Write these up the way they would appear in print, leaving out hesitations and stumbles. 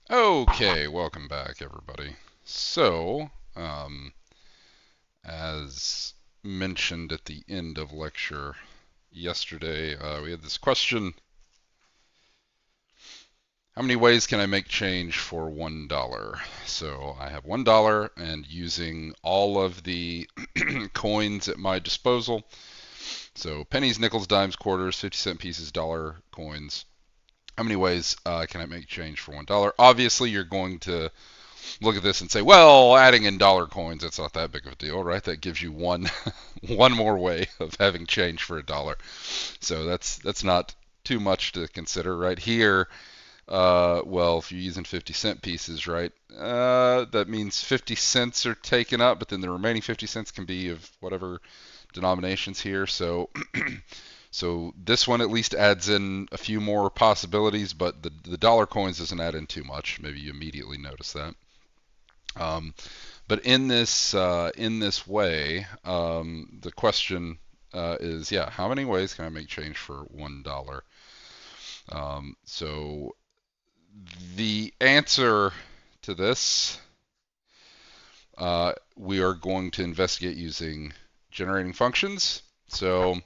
Okay, welcome back, everybody. So, as mentioned at the end of lecture yesterday, we had this question: how many ways can I make change for $1? So I have $1, and using all of the coins at my disposal, so pennies, nickels, dimes, quarters, 50-cent pieces, dollar coins. How many ways can I make change for $1? Obviously, you're going to look at this and say, well, adding in dollar coins, that's not that big of a deal, right? That gives you one one more way of having change for a dollar. So that's not too much to consider right here. Well, if you're using 50-cent pieces, right, that means 50 cents are taken up, but then the remaining 50 cents can be of whatever denominations here. So so this one at least adds in a few more possibilities, but the dollar coins doesn't add in too much. Maybe you immediately notice that. Um, but in this way, the question is, yeah, how many ways can I make change for $1? So the answer to this, we are going to investigate using generating functions. So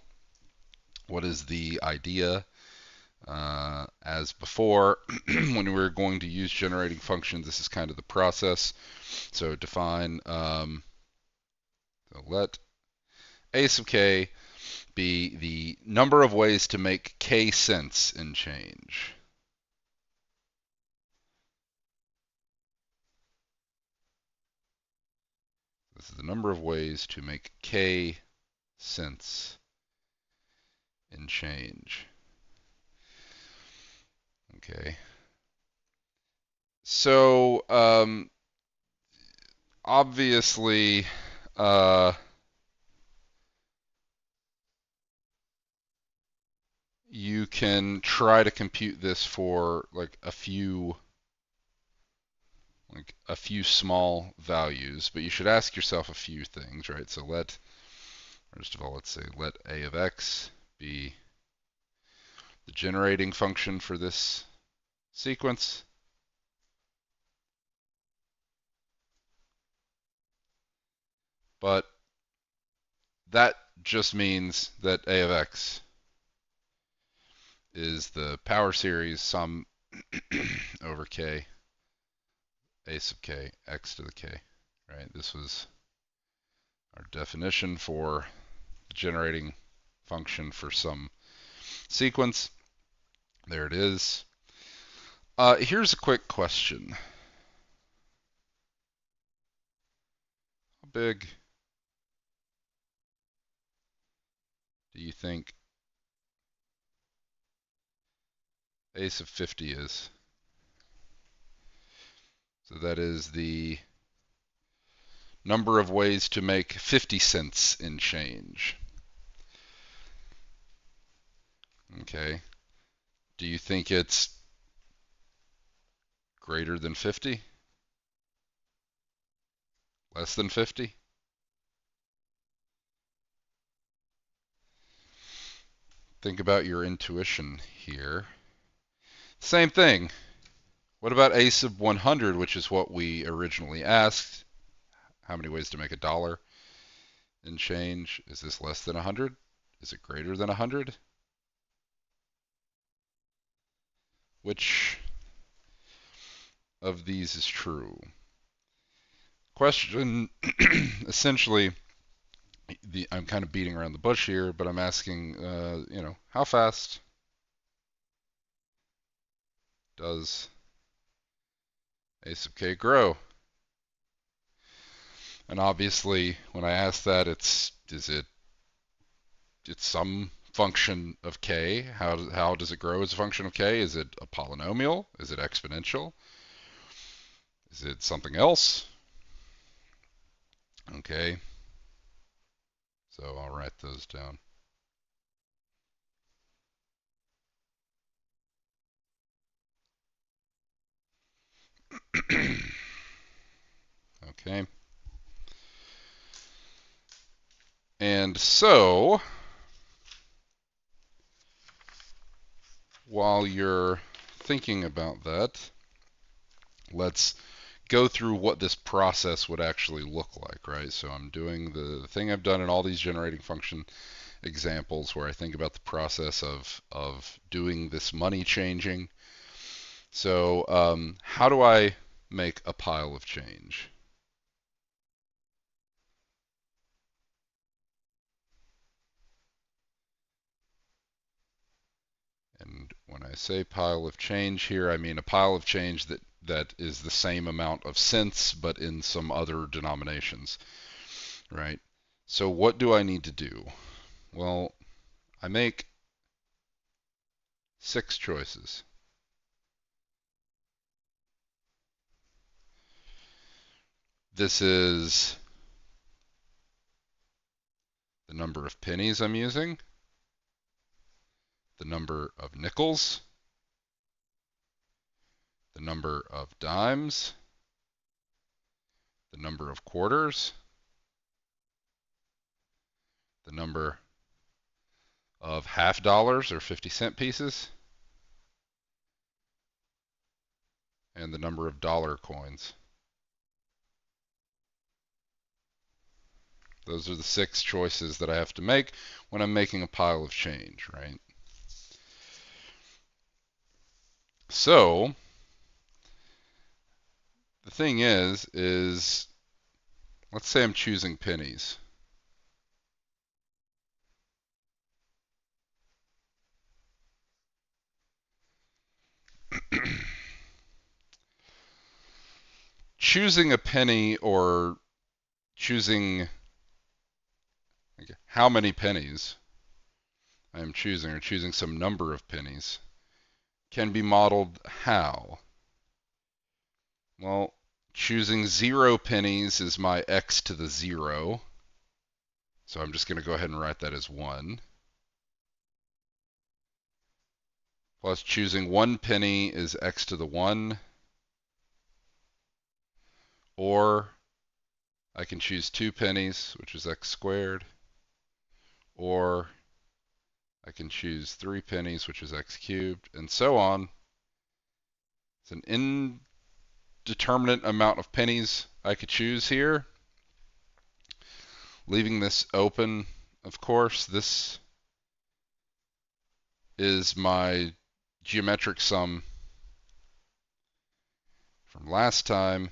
what is the idea? As before, when we're going to use generating functions, this is kind of the process. So define, so let a sub k be the number of ways to make k cents in change. This is the number of ways to make k cents in change. Okay. So obviously, uh, you can try to compute this for like a few small values, but you should ask yourself a few things, right? So first of all, let's say let a of x be the generating function for this sequence. But that just means that a of x is the power series sum over k, a sub k, x to the k, right? This was our definition for the generating function for some sequence. There it is. Here's a quick question. How big do you think a sub 50 is? So that is the number of ways to make 50 cents in change. Okay. Do you think it's greater than 50? Less than 50? Think about your intuition here. Same thing. What about a sub 100, which is what we originally asked? How many ways to make a dollar in change? Is this less than 100? Is it greater than 100? Which of these is true? Question essentially, I'm kind of beating around the bush here, but I'm asking, how fast does a sub k grow? And obviously, when I ask that, it's some function of k. How does it grow as a function of k? Is it a polynomial? Is it exponential? Is it something else? Okay, so I'll write those down. Okay. And so, while you're thinking about that, let's go through what this process would actually look like, right? So I'm doing the thing I've done in all these generating function examples where I think about the process of doing this money changing. So how do I make a pile of change? And when I say pile of change here, I mean a pile of change that is the same amount of cents, but in some other denominations, right? So what do I need to do? Well, I make 6 choices. This is the number of pennies I'm using, the number of nickels, the number of dimes, the number of quarters, the number of half dollars or 50-cent pieces, and the number of dollar coins. Those are the 6 choices that I have to make when I'm making a pile of change, right? So the thing is let's say I'm choosing pennies. Choosing a penny or choosing how many pennies I am choosing or choosing some number of pennies can be modeled how? Well, choosing 0 pennies is my x to the 0. So I'm just going to go ahead and write that as 1. Plus choosing 1 penny is x to the 1. Or I can choose 2 pennies, which is x squared. Or I can choose 3 pennies, which is x cubed, and so on. It's an indeterminate amount of pennies I could choose here. Leaving this open, of course, this is my geometric sum from last time.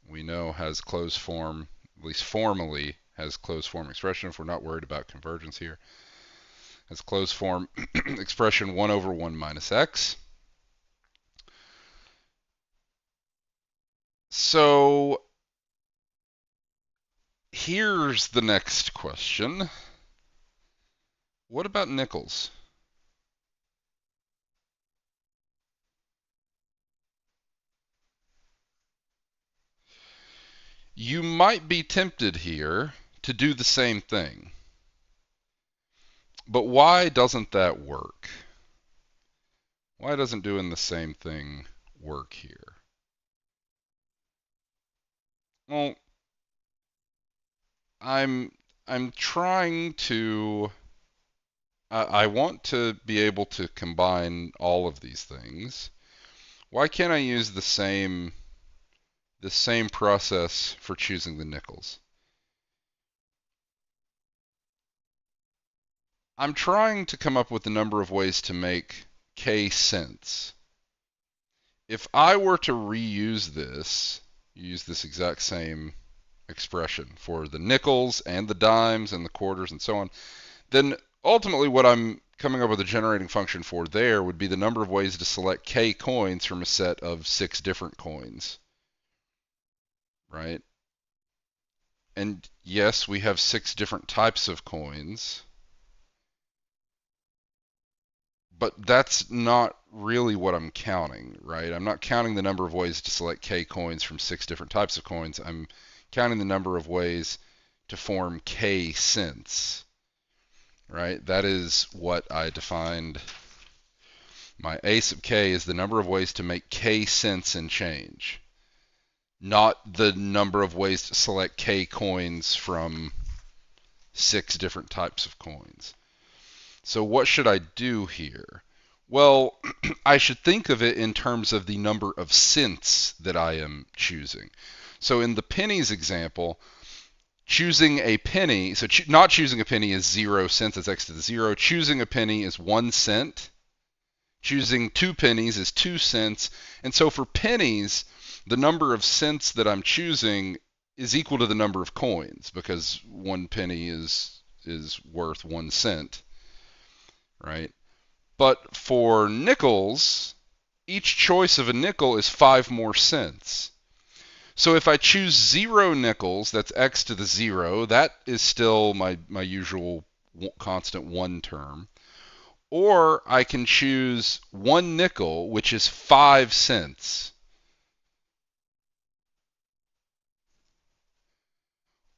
We know has closed form, at least formally has closed form expression if we're not worried about convergence here. Has closed form expression 1 over 1 minus x. So here's the next question. What about nickels? You might be tempted here to do the same thing. But why doesn't that work? Why doesn't doing the same thing work here? Well, I'm trying to I want to be able to combine all of these things. Why can't I use the same process for choosing the nickels? I'm trying to come up with a number of ways to make k cents. If I were to reuse this, use this exact same expression for the nickels and the dimes and the quarters and so on, then ultimately what I'm coming up with a generating function for there would be the number of ways to select k coins from a set of 6 different coins, right? And yes, we have 6 different types of coins, but that's not really what I'm counting, right? I'm not counting the number of ways to select k coins from 6 different types of coins. I'm counting the number of ways to form k cents, right? That is what I defined. My a sub k is the number of ways to make k cents in change, not the number of ways to select k coins from 6 different types of coins. So what should I do here? Well, I should think of it in terms of the number of cents that I am choosing. So in the pennies example, choosing a penny, so not choosing a penny is 0 cents, that's x to the 0. Choosing a penny is 1 cent. Choosing 2 pennies is 2 cents. And so for pennies, the number of cents that I'm choosing is equal to the number of coins, because 1 penny is worth 1 cent, right? But for nickels, each choice of a nickel is 5 more cents. So if I choose 0 nickels, that's x to the 0, that is still my usual constant 1 term. Or I can choose 1 nickel, which is 5 cents.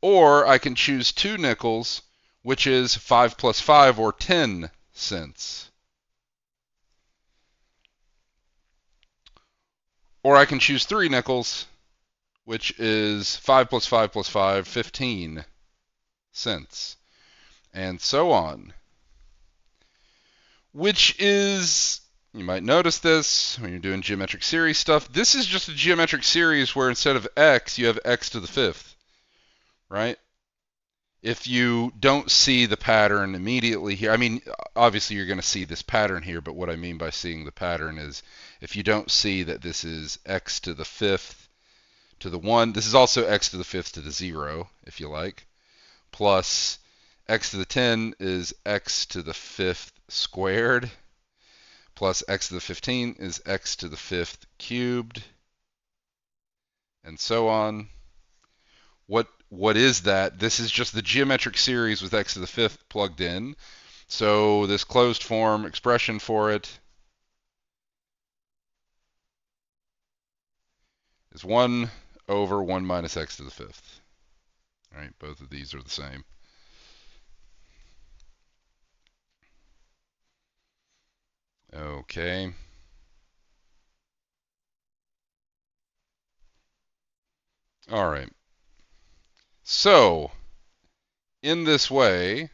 Or I can choose 2 nickels, which is 5 plus 5, or 10 cents. Or I can choose 3 nickels, which is 5 plus 5 plus 5, 15 cents. And so on. Which is, you might notice this when you're doing geometric series stuff, this is just a geometric series where instead of x, you have x to the 5th, right? If you don't see the pattern immediately here, I mean, obviously you're going to see this pattern here, but what I mean by seeing the pattern is if you don't see that this is x to the 5th to the 1, this is also x to the 5th to the 0, if you like, plus x to the 10 is x to the 5th squared, plus x to the 15 is x to the 5th cubed, and so on. What is that? This is just the geometric series with x to the 5th plugged in. So this closed form expression for it is 1 over 1 minus x to the 5th. All right, both of these are the same. Okay. All right. So, in this way,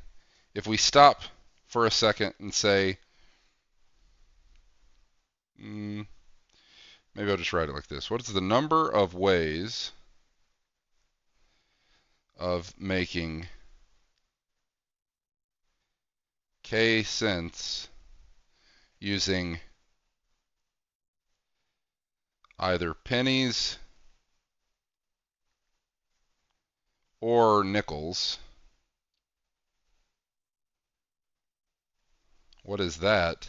if we stop for a second and say, maybe I'll just write it like this. What is the number of ways of making k cents using either pennies or nickels? What is that?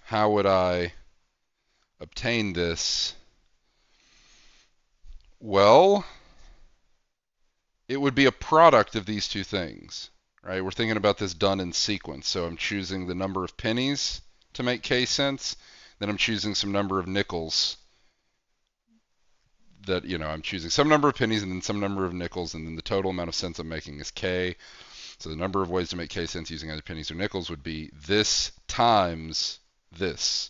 How would I obtain this? Well, it would be a product of these two things, right? We're thinking about this done in sequence. So I'm choosing the number of pennies to make k cents, then I'm choosing some number of nickels that, I'm choosing some number of pennies and then some number of nickels, and then the total amount of cents I'm making is k. So the number of ways to make k cents using either pennies or nickels would be this times this,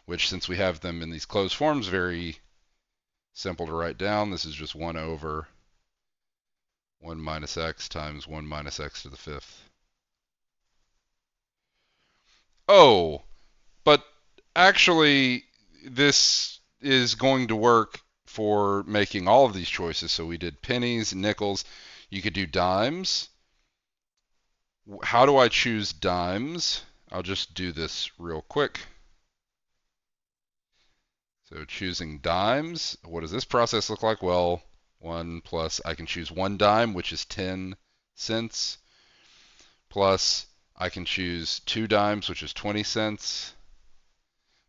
which, since we have them in these closed forms, very simple to write down. This is just 1 over 1 minus x times 1 minus x to the 5th. Oh, but actually, this is going to work for making all of these choices. So we did pennies, nickels. You could do dimes. How do I choose dimes? I'll just do this real quick. So choosing dimes, what does this process look like? Well, 1 plus, I can choose 1 dime, which is 10 cents, plus I can choose 2 dimes, which is 20 cents,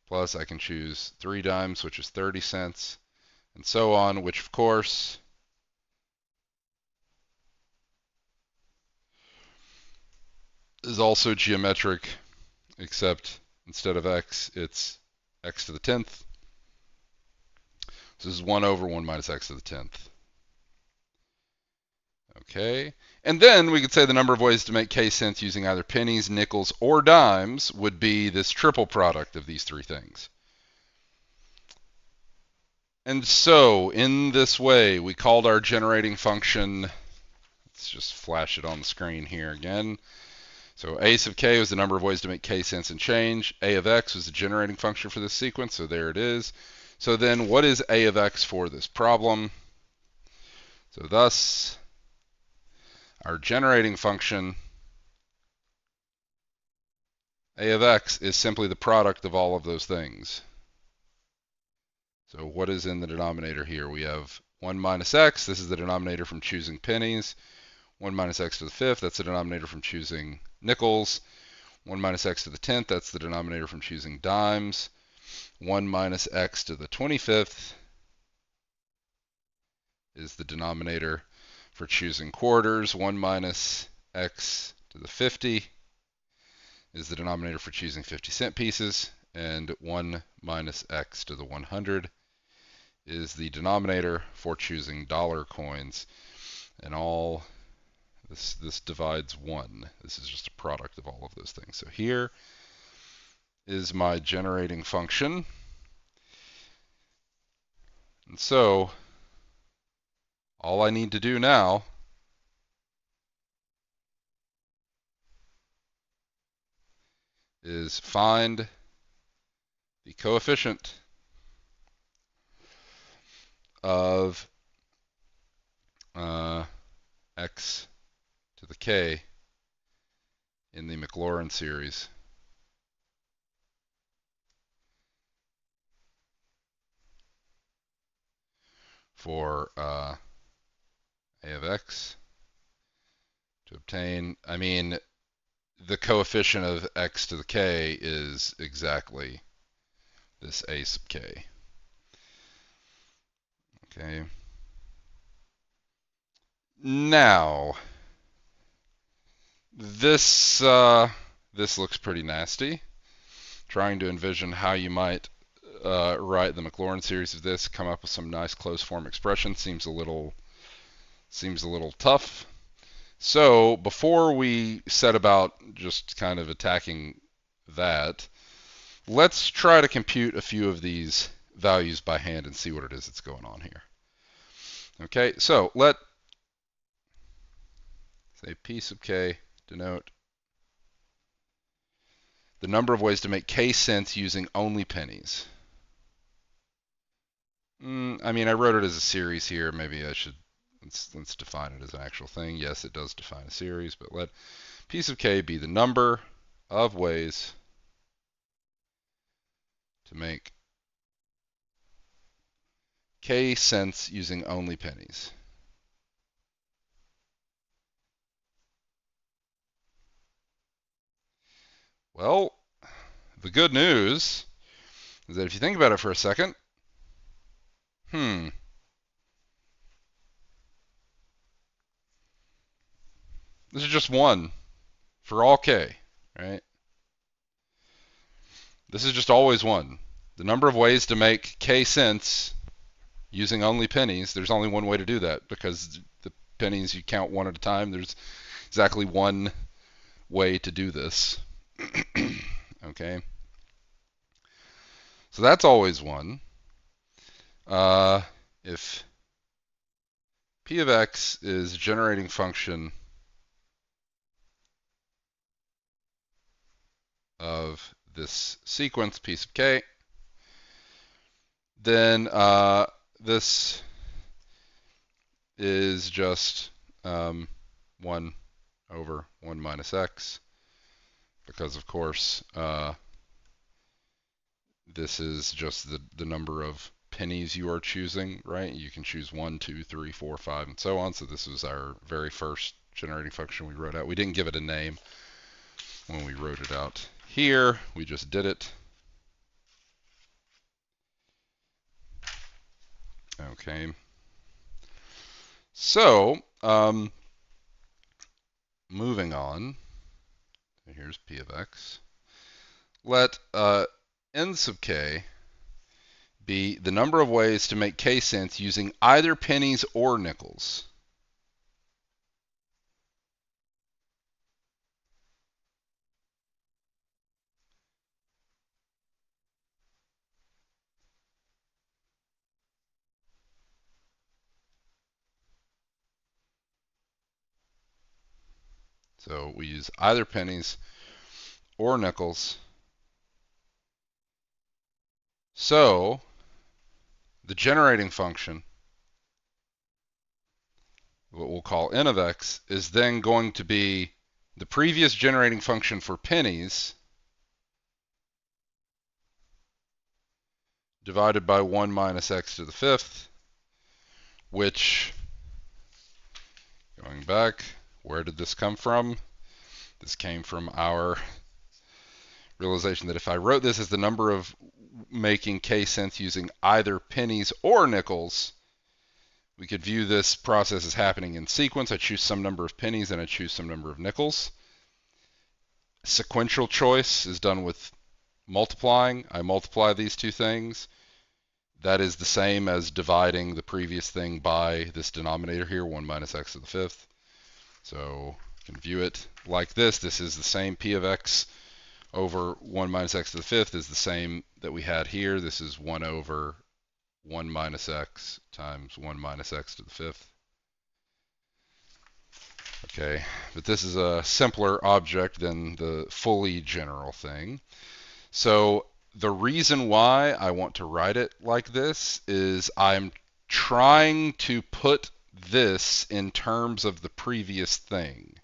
plus I can choose 3 dimes, which is 30 cents, and so on, which of course is also geometric, except instead of x, it's x to the 10th. So this is 1 over 1 minus x to the 10th. Okay, and then we could say the number of ways to make k cents using either pennies, nickels, or dimes would be this triple product of these three things. And so, in this way, we called our generating function, let's just flash it on the screen here again. So a sub k was the number of ways to make k cents and change. A of x was the generating function for this sequence, so there it is. So then what is a of x for this problem? So thus, our generating function, a of x, is simply the product of all of those things. So what is in the denominator here? We have 1 minus x. This is the denominator from choosing pennies. 1 minus x to the 5th, that's the denominator from choosing nickels. 1 minus x to the 10th, that's the denominator from choosing dimes. 1 minus x to the 25th is the denominator for choosing quarters. 1 minus x to the 50 is the denominator for choosing 50-cent pieces. And 1 minus x to the 100 is the denominator for choosing dollar coins. And all this divides 1. This is just a product of all of those things. So here is my generating function. And so all I need to do now is find the coefficient of x to the k in the Maclaurin series for a of x to obtain, I mean, the coefficient of x to the k is exactly this a sub k. Okay. Now, this looks pretty nasty. Trying to envision how you might write the Maclaurin series of this, come up with some nice closed form expression seems a little tough. So before we set about just kind of attacking that, let's try to compute a few of these values by hand and see what it is that's going on here. Okay, so let say p sub k denote the number of ways to make k cents using only pennies. I mean, I wrote it as a series here. Maybe I should, let's define it as an actual thing. Yes, it does define a series, but let p sub k be the number of ways to make k cents using only pennies. Well, the good news is that if you think about it for a second, this is just 1 for all k, right? This is just always 1. The number of ways to make k cents using only pennies, there's only one way to do that because the pennies you count one at a time. There's exactly one way to do this. Okay? So that's always 1. If p of x is a generating function of this sequence, p sub k, then this is just 1 over 1 minus x, because of course this is just the number of pennies you are choosing, right? You can choose 1, 2, 3, 4, 5, and so on. So this was our very first generating function we wrote out. We didn't give it a name when we wrote it out here. We just did it. Okay. So, moving on. Here's p of x. Let n sub k be the number of ways to make k cents using either pennies or nickels. So we use either pennies or nickels. So the generating function, what we'll call n of x, is then going to be the previous generating function for pennies divided by 1 minus x to the fifth, which, going back, where did this come from? This came from our realization that if I wrote this as the number of making k cents using either pennies or nickels, we could view this process as happening in sequence. I choose some number of pennies and I choose some number of nickels. Sequential choice is done with multiplying. I multiply these two things. That is the same as dividing the previous thing by this denominator here, 1 minus x to the fifth. So you can view it like this. This is the same p of x over 1 minus x to the fifth is the same that we had here. This is 1 over 1 minus x times 1 minus x to the fifth. Okay, but this is a simpler object than the fully general thing. So the reason why I want to write it like this is I'm trying to put this in terms of the previous thing.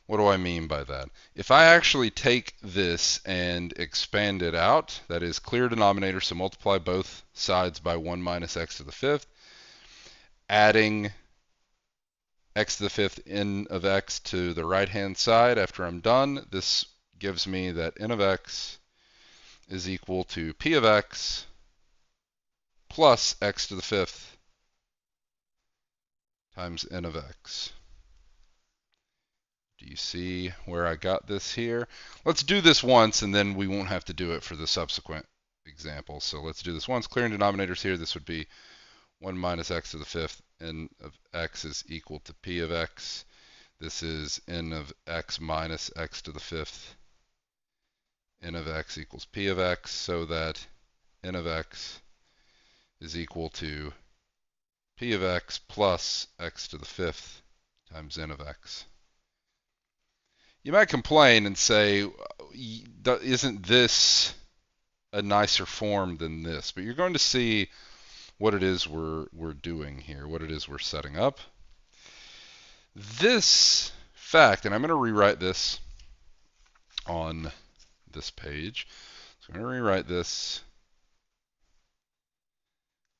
What do I mean by that? If I actually take this and expand it out, that is clear denominator, so multiply both sides by 1 minus x to the fifth, adding x to the fifth n of x to the right-hand side after I'm done, this gives me that n of x is equal to p of x plus x to the fifth times n of x. Do you see where I got this here? Let's do this once, and then we won't have to do it for the subsequent example. So let's do this once. Clearing denominators here, this would be 1 minus x to the fifth. N of x is equal to p of x. This is n of x minus x to the fifth. N of x equals p of x, so that n of x is equal to p of x plus x to the fifth times n of x. You might complain and say, isn't this a nicer form than this? But you're going to see what it is we're doing here, what it is we're setting up. This fact, and I'm going to rewrite this on this page. So I'm going to rewrite this.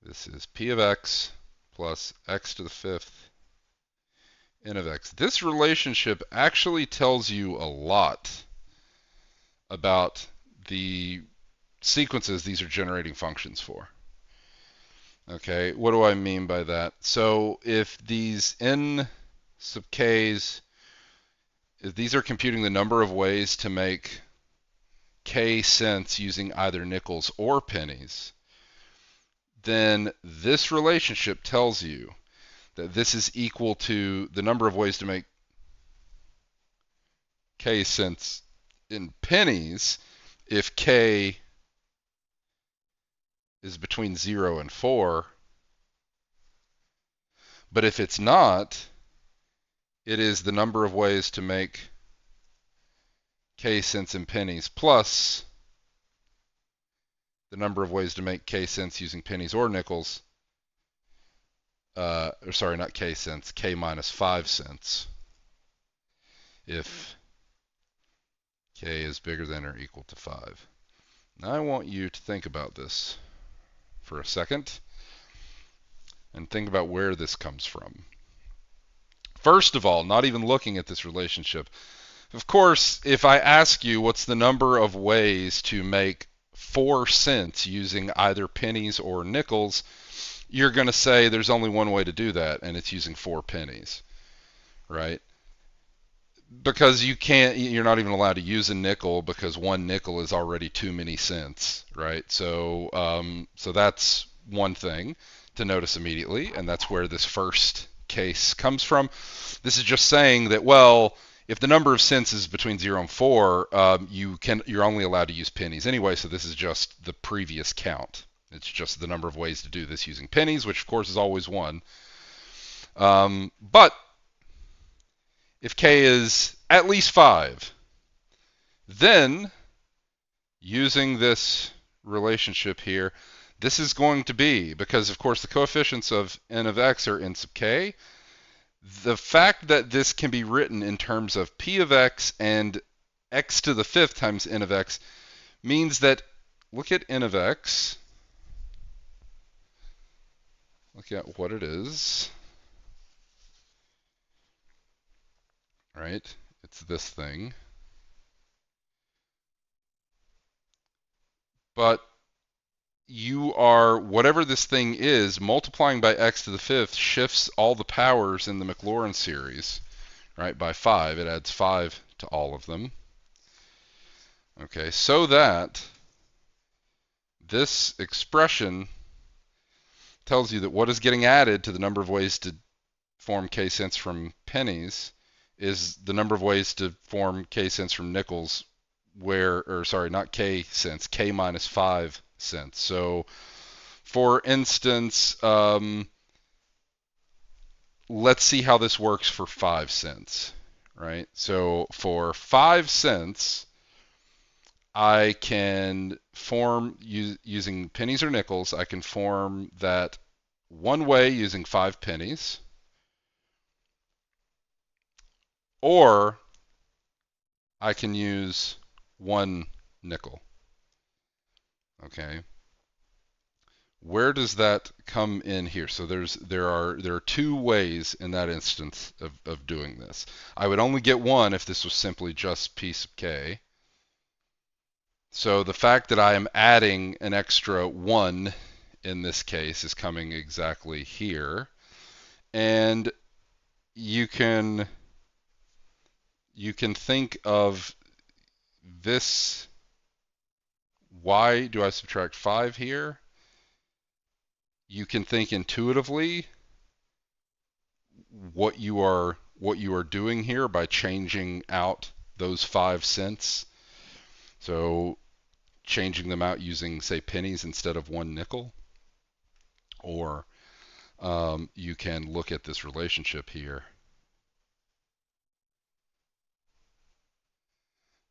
This is p of x plus x to the fifth n of x. This relationship actually tells you a lot about the sequences these are generating functions for. Okay, what do I mean by that? So if these n sub k's, if these are computing the number of ways to make k cents using either nickels or pennies, then this relationship tells you that this is equal to the number of ways to make k cents in pennies if k is between 0 and 4. But if it's not, it is the number of ways to make k cents in pennies plus the number of ways to make k cents using pennies or nickels. Or sorry, not k cents, k minus 5 cents if k is bigger than or equal to 5. Now I want you to think about this for a second and think about where this comes from. First of all, not even looking at this relationship, of course, if I ask you what's the number of ways to make 4 cents using either pennies or nickels, you're going to say there's only one way to do that, and it's using 4 pennies, right? Because you're not even allowed to use a nickel because 1 nickel is already too many cents, right? So that's one thing to notice immediately, and that's where this first case comes from. This is just saying that, well, if the number of cents is between 0 and 4, you're only allowed to use pennies anyway, so this is just the previous count. It's just the number of ways to do this using pennies, which of course is always 1. But if k is at least 5, then using this relationship here, this is going to be, because of course the coefficients of n of x are n sub k, the fact that this can be written in terms of p of x and x to the fifth times n of x means that, look at n of x, look at what it is, right? It's this thing. But you are, whatever this thing is, multiplying by x to the fifth shifts all the powers in the Maclaurin series, right, by 5. It adds 5 to all of them. Okay, so that this expression tells you that what is getting added to the number of ways to form k cents from pennies is the number of ways to form k cents from nickels, or sorry, not k cents, k minus 5 cents. So for instance, let's see how this works for 5 cents, right? So for 5 cents, I can form, using pennies or nickels, I can form that one way using 5 pennies, or I can use 1 nickel. Okay. Where does that come in here? So there are 2 ways in that instance of doing this. I would only get one if this was simply just p sub k. So the fact that I am adding an extra 1 in this case is coming exactly here. And you can think of this, why do I subtract 5 here? You can think intuitively what you are doing here by changing out those 5 cents. So changing them out using, say, pennies instead of 1 nickel. Or you can look at this relationship here,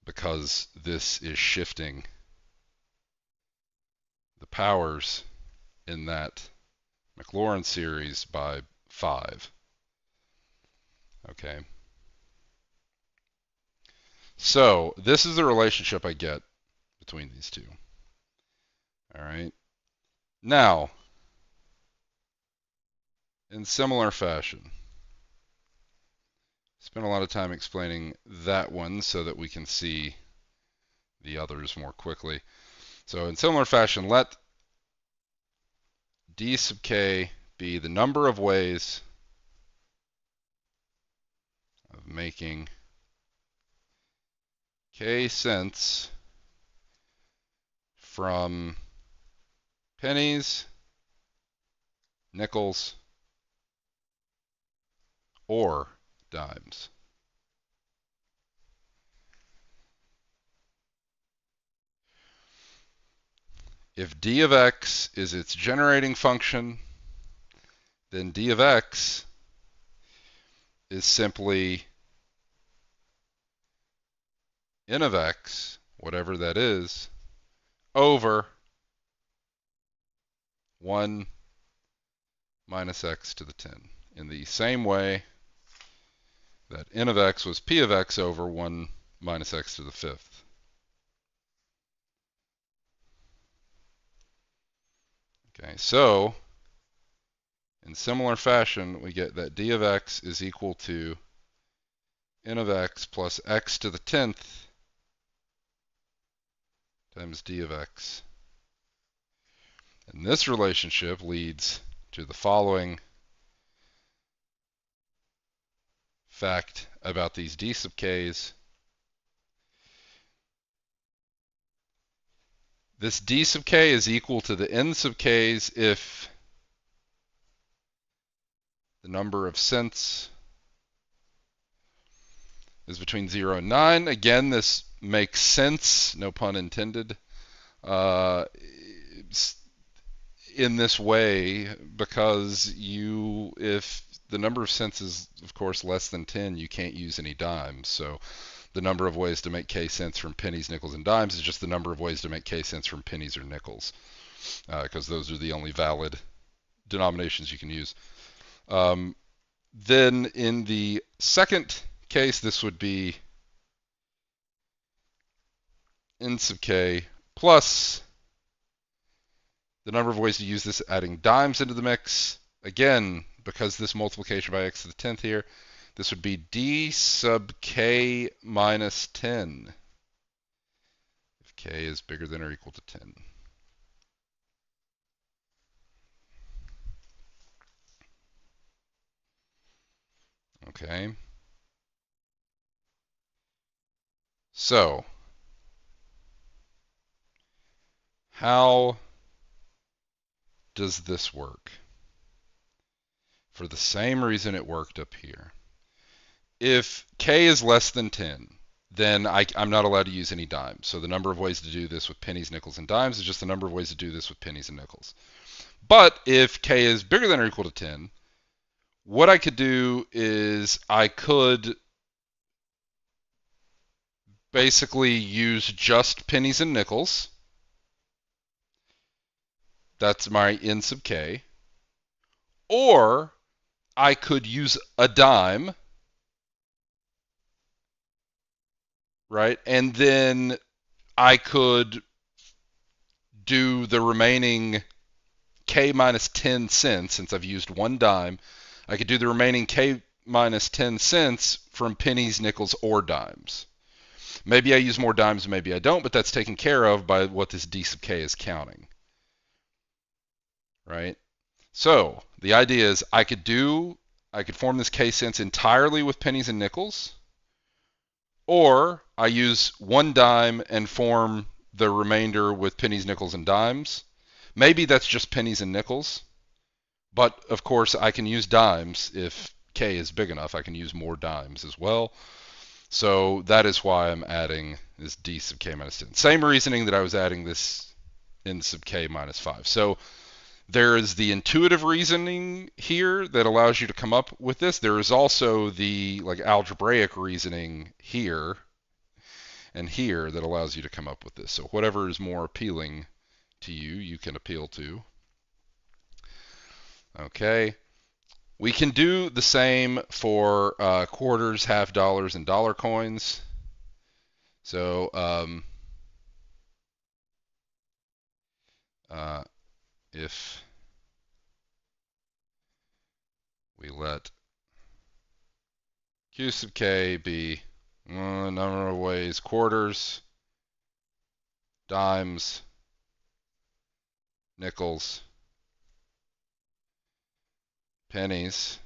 because this is shifting the powers in that Maclaurin series by 5. Okay. So this is the relationship I get between these two. All right. Now, in similar fashion, spend a lot of time explaining that one so that we can see the others more quickly. So in similar fashion, let d sub k be the number of ways of making k cents from pennies, nickels, or dimes. If d of x is its generating function, then d of x is simply n of x, whatever that is, over 1 minus x to the 10, in the same way that n of x was p of x over 1 minus x to the fifth. Okay, so in similar fashion, we get that d of x is equal to n of x plus x to the 10th times d of x. And this relationship leads to the following fact about these d sub k's. This d sub k is equal to the n sub k's if the number of cents is between 0 and 9. Again, this makes sense, no pun intended. in this way because if the number of cents is, of course, less than 10, you can't use any dimes. So the number of ways to make K cents from pennies, nickels, and dimes is just the number of ways to make K cents from pennies or nickels, because those are the only valid denominations you can use. Then in the second case, this would be n sub k plus the number of ways to use this, adding dimes into the mix. Again, because this multiplication by x to the 10th here, this would be d sub k minus 10 if k is bigger than or equal to 10. Okay. So, how does this work? For the same reason it worked up here. If k is less than 10, then I'm not allowed to use any dimes. So the number of ways to do this with pennies, nickels, and dimes is just the number of ways to do this with pennies and nickels. But if k is bigger than or equal to 10, what I could do is I could basically use just pennies and nickels. That's my n sub k. Or I could use a dime, right? And then I could do the remaining k minus 10 cents, since I've used one dime. I could do the remaining k minus 10 cents from pennies, nickels, or dimes. Maybe I use more dimes, maybe I don't, but that's taken care of by what this d sub k is counting, right? So the idea is I could form this k cents entirely with pennies and nickels, or I use one dime and form the remainder with pennies, nickels, and dimes. Maybe that's just pennies and nickels, but of course I can use dimes if k is big enough. I can use more dimes as well. So that is why I'm adding this d sub k minus 10. Same reasoning that I was adding this n sub k minus 5. So there is the intuitive reasoning here that allows you to come up with this. There is also the algebraic reasoning here and here that allows you to come up with this. So whatever is more appealing to you, you can appeal to. Okay. We can do the same for quarters, half dollars, and dollar coins. So if we let q sub k be number of ways quarters, dimes, nickels, pennies,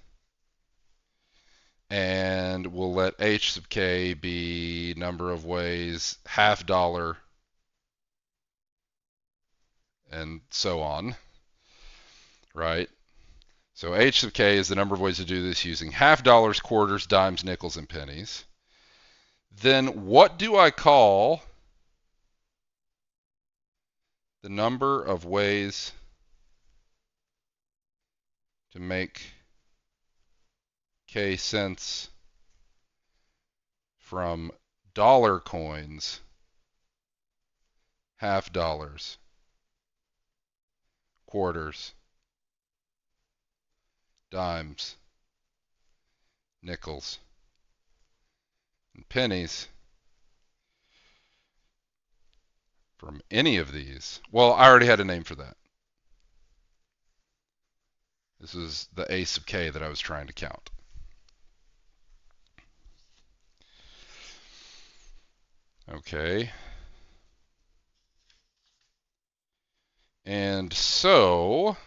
and we'll let h sub k be number of ways half dollar, and so on, right? So h sub k is the number of ways to do this using half dollars, quarters, dimes, nickels, and pennies. Then what do I call the number of ways to make k cents from dollar coins, half dollars, quarters, dimes, nickels, and pennies from any of these? Well, I already had a name for that. This is the a sub k that I was trying to count. Okay. And so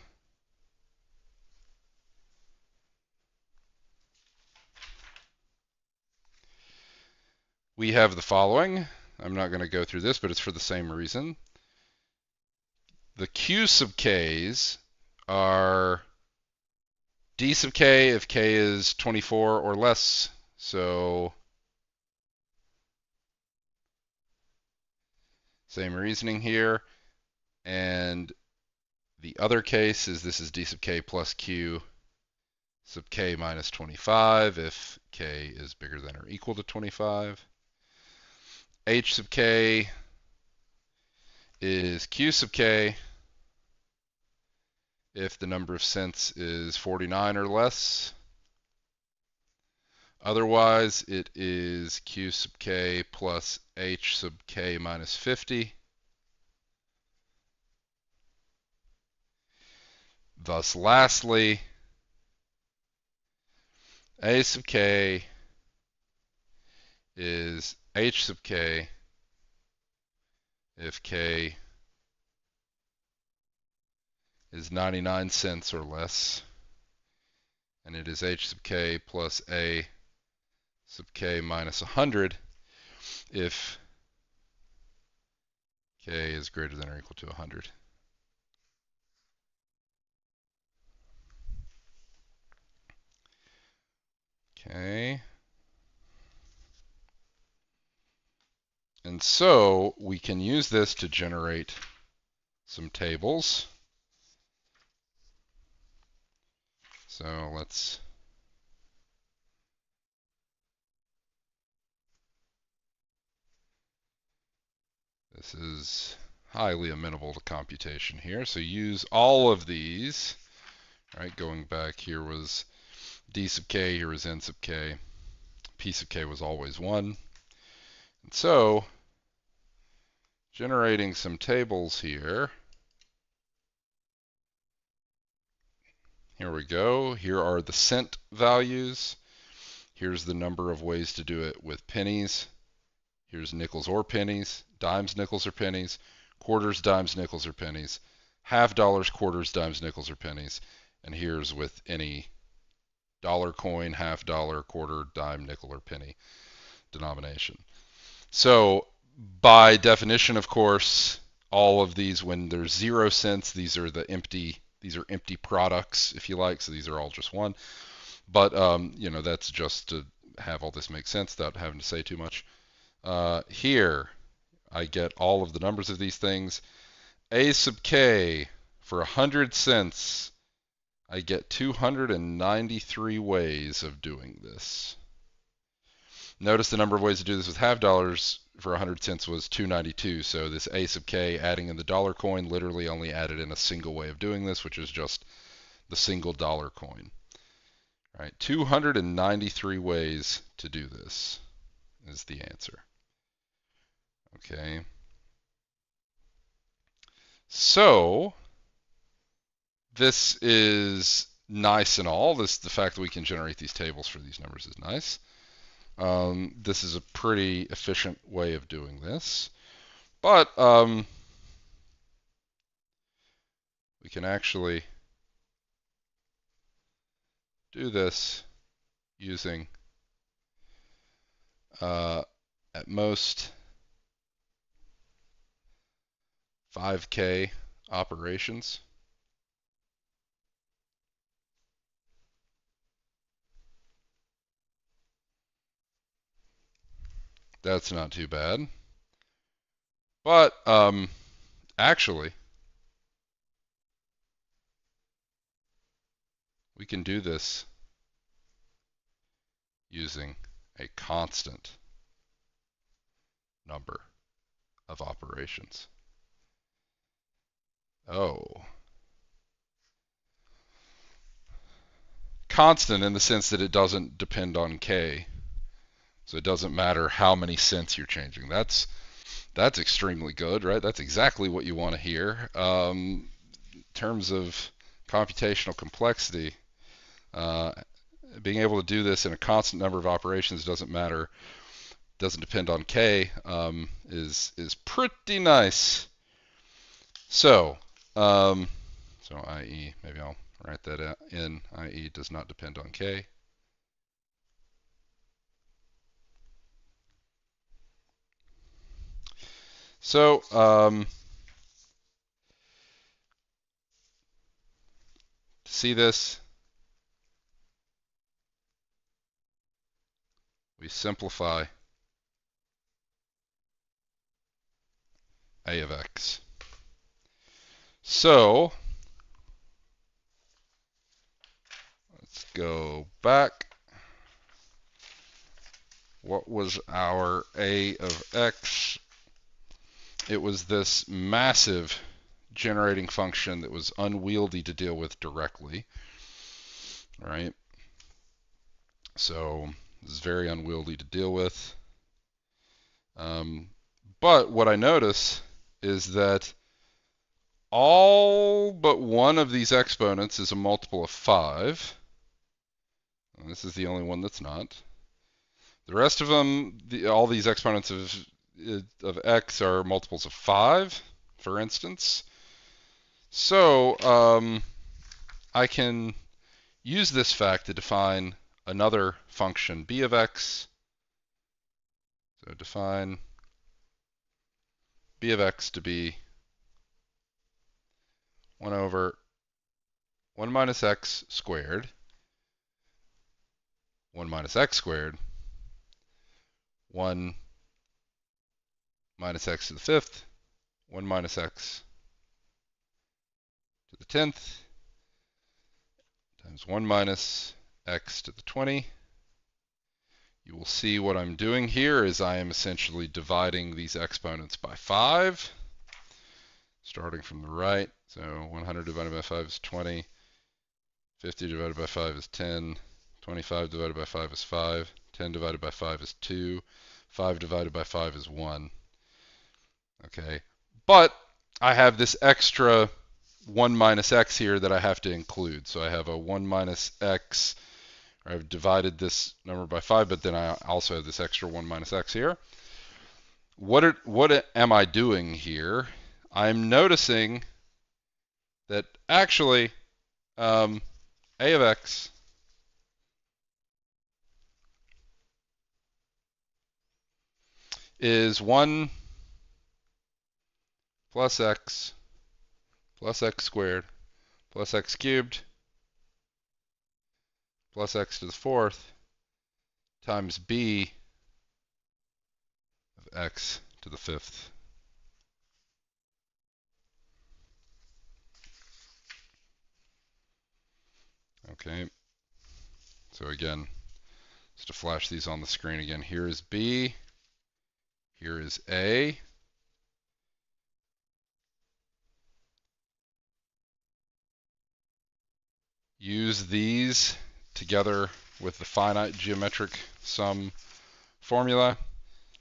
we have the following. I'm not going to go through this, but it's for the same reason. The q sub k's are d sub k if k is 24 or less. So same reasoning here. And The other case is this is d sub k plus q sub k minus 25 if k is bigger than or equal to 25. H sub k is q sub k if the number of cents is 49 or less. Otherwise, it is q sub k plus h sub k minus 50. Thus, lastly, a sub k is h sub k if k is 99 cents or less, and it is h sub k plus a sub k minus 100 if k is greater than or equal to 100. Okay. And so we can use this to generate some tables. So let's this is highly amenable to computation here. So use all of these. Right, going back here was d sub k, here was n sub k. P sub k was always 1. And so generating some tables here. Here we go. Here are the cent values. Here's the number of ways to do it with pennies. Here's nickels or pennies, dimes, nickels, or pennies, quarters, dimes, nickels, or pennies, half dollars, quarters, dimes, nickels, or pennies. And here's with any dollar coin, half dollar, quarter, dime, nickel, or penny denomination. So by definition, of course, all of these, when there's 0 cents, these are empty products, if you like. So these are all just 1. But you know, that's just to have all this make sense without having to say too much. Here, I get all of the numbers of these things. A sub k, for 100 cents, I get 293 ways of doing this. Notice the number of ways to do this with half dollars for 100 cents was 292. So this a sub k, adding in the dollar coin, literally only added in a single way of doing this, which is just the single dollar coin. All right, 293 ways to do this is the answer. Okay. So this is nice and all. The fact that we can generate these tables for these numbers is nice. This is a pretty efficient way of doing this. But we can actually do this using at most 5K operations. That's not too bad. But actually, we can do this using a constant number of operations. Oh. Constant in the sense that it doesn't depend on k. So it doesn't matter how many cents you're changing. That's extremely good, right? That's exactly what you want to hear. In terms of computational complexity, being able to do this in a constant number of operations doesn't matter, doesn't depend on k, is pretty nice. So, i.e., maybe I'll write that in, i.e. does not depend on k. So, to see this, we simplify a of x. So, go back. What was our a of x? It was this massive generating function that was unwieldy to deal with directly, right? So this is very unwieldy to deal with. But what I notice is that all but one of these exponents is a multiple of 5. And this is the only one that's not. The rest of them, all these exponents of x are multiples of 5, for instance. So I can use this fact to define another function, b of x. So define b of x to be 1 over 1 minus x squared, 1 minus x squared, 1 minus x to the 5th, 1 minus x to the 10th, times 1 minus x to the 20. You will see what I'm doing here is I am essentially dividing these exponents by 5, starting from the right. So 100 divided by 5 is 20, 50 divided by 5 is 10, 25 divided by 5 is 5, 10 divided by 5 is 2, 5 divided by 5 is 1. Okay, but I have this extra 1 minus x here that I have to include. So I have a 1 minus x. I've divided this number by 5, but then I also have this extra 1 minus x here. What am I doing here? I'm noticing that actually a of x is 1 plus x squared plus x cubed plus x to the 4th times b of x to the 5th. Okay, so again, just to flash these on the screen again, here is b, here is a. Use these together with the finite geometric sum formula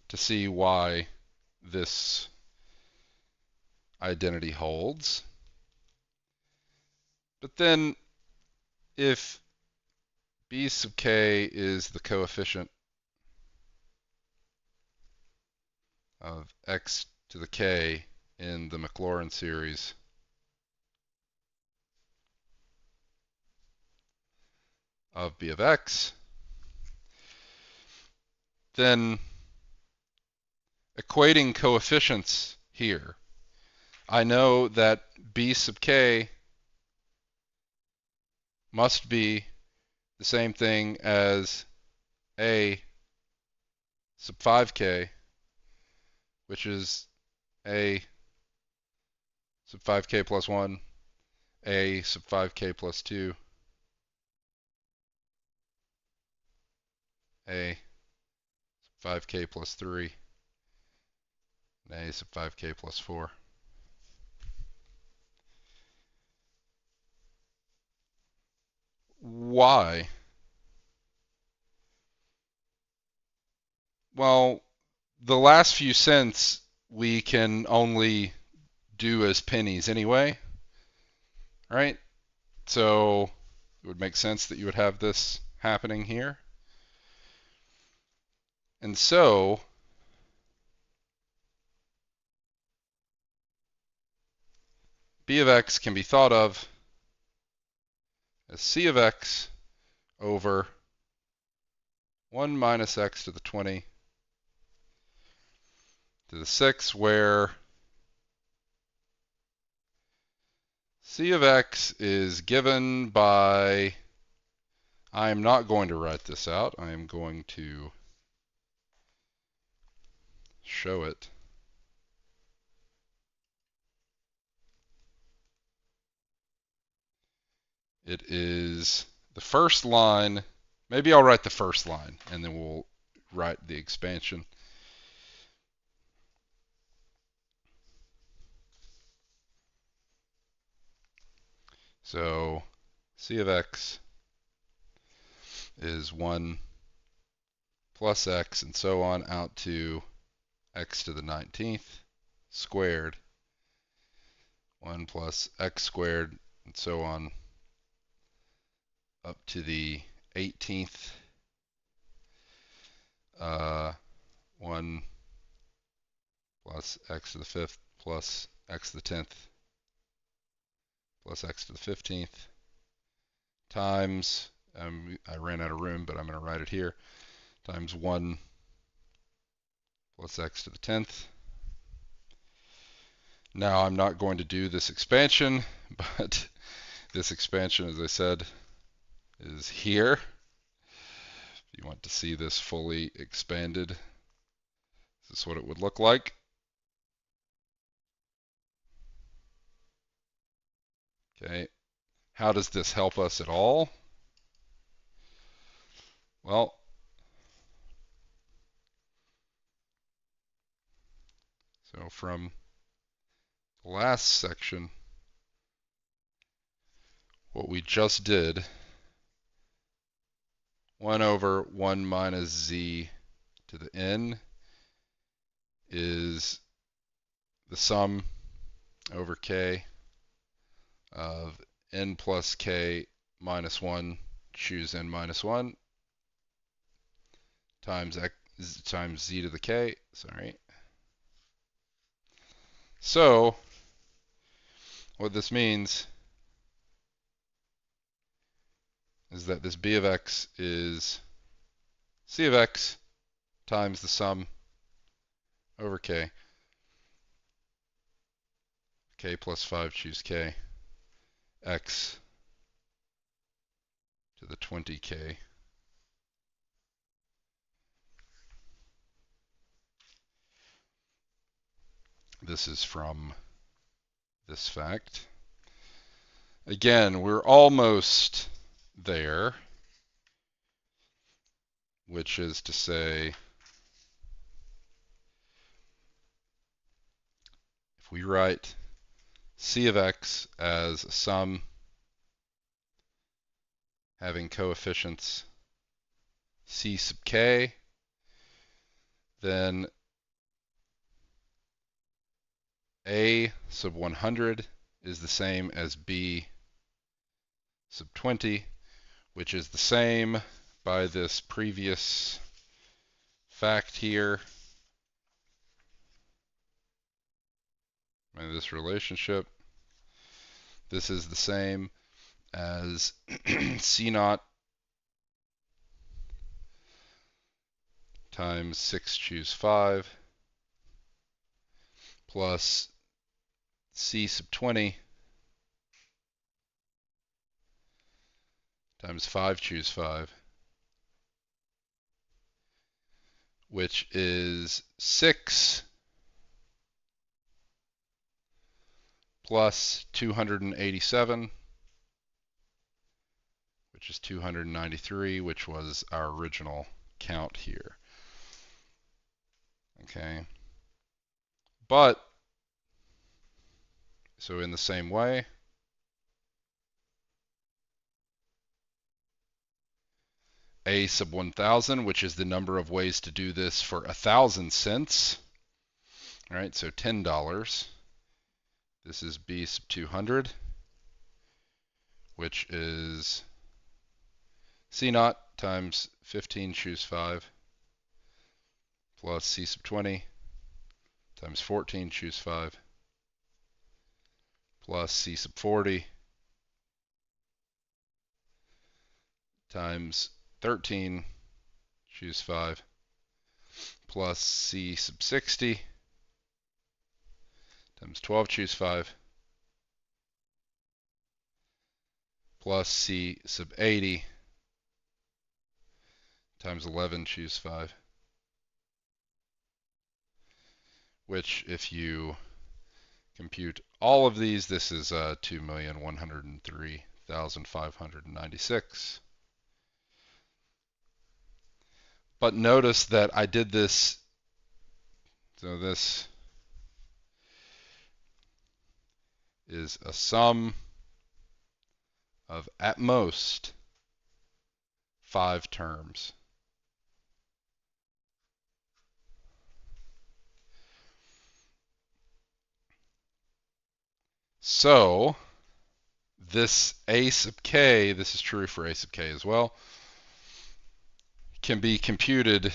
to see why this identity holds. But then if b sub k is the coefficient of x to the k in the Maclaurin series, of b of x, then equating coefficients here, I know that b sub k must be the same thing as a sub 5k, which is a sub 5k plus 1, a sub 5k plus 2, a sub 5k plus 3, and a sub 5k plus 4. Why? Well, the last few cents we can only do as pennies anyway, right? So it would make sense that you would have this happening here. And so b of x can be thought of as c of x over 1 minus x to the 20 to the 6, where c of x is given by, I am not going to write this out, I am going to show it. It is the first line, maybe I'll write the first line, and then we'll write the expansion. So c of x is 1 plus x and so on out to x to the 19th squared, 1 plus x squared, and so on up to the 18th, 1 plus x to the 5th plus x to the 10th plus x to the 15th times, I ran out of room, but I'm going to write it here, times 1 plus x to the 10th. Now I'm not going to do this expansion, but this expansion, as I said, is here. If you want to see this fully expanded, this is what it would look like. Okay, how does this help us at all? Well, so from the last section, what we just did, 1 over 1 minus z to the n is the sum over k of n plus k minus 1, choose n minus 1, times x times z to the k, sorry. So what this means is that this b of x is c of x times the sum over k. K plus 5, choose k, x to the 20k. This is from this fact. Again, we're almost there, which is to say, if we write c of x as a sum having coefficients c sub k, then a sub 100 is the same as b sub 20, which is the same by this previous fact here, by this relationship. This is the same as c naught times 6 choose 5 plus c sub 20 times 5 choose 5, which is 6 plus 287, which is 293, which was our original count here. Okay. But, so in the same way, a sub 1,000, which is the number of ways to do this for 1,000 cents. All right, so $10. This is b sub 200, which is c naught times 15 choose 5 plus c sub 20 times 14 choose 5 plus c sub 40 times 13 choose 5 plus c sub 60 times 12 choose 5 plus c sub 80 times 11 choose 5, which if you compute all of these, this is 2,103,596. But notice that I did this, so this is a sum of at most 5 terms. So this a sub k, this is true for a sub k as well, can be computed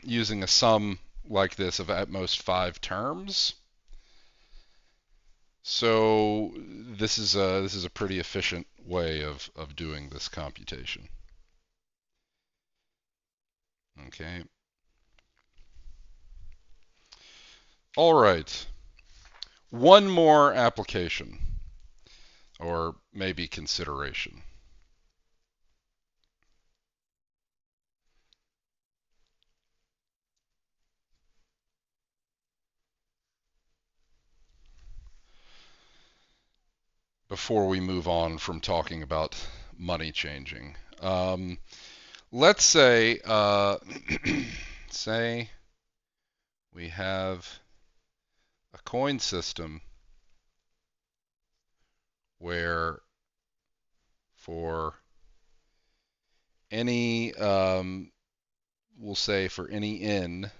using a sum like this of at most 5 terms. So this is a pretty efficient way of doing this computation. Okay. All right. One more application, or maybe consideration. Before we move on from talking about money changing. Let's say, say we have a coin system where for any, we'll say for any n,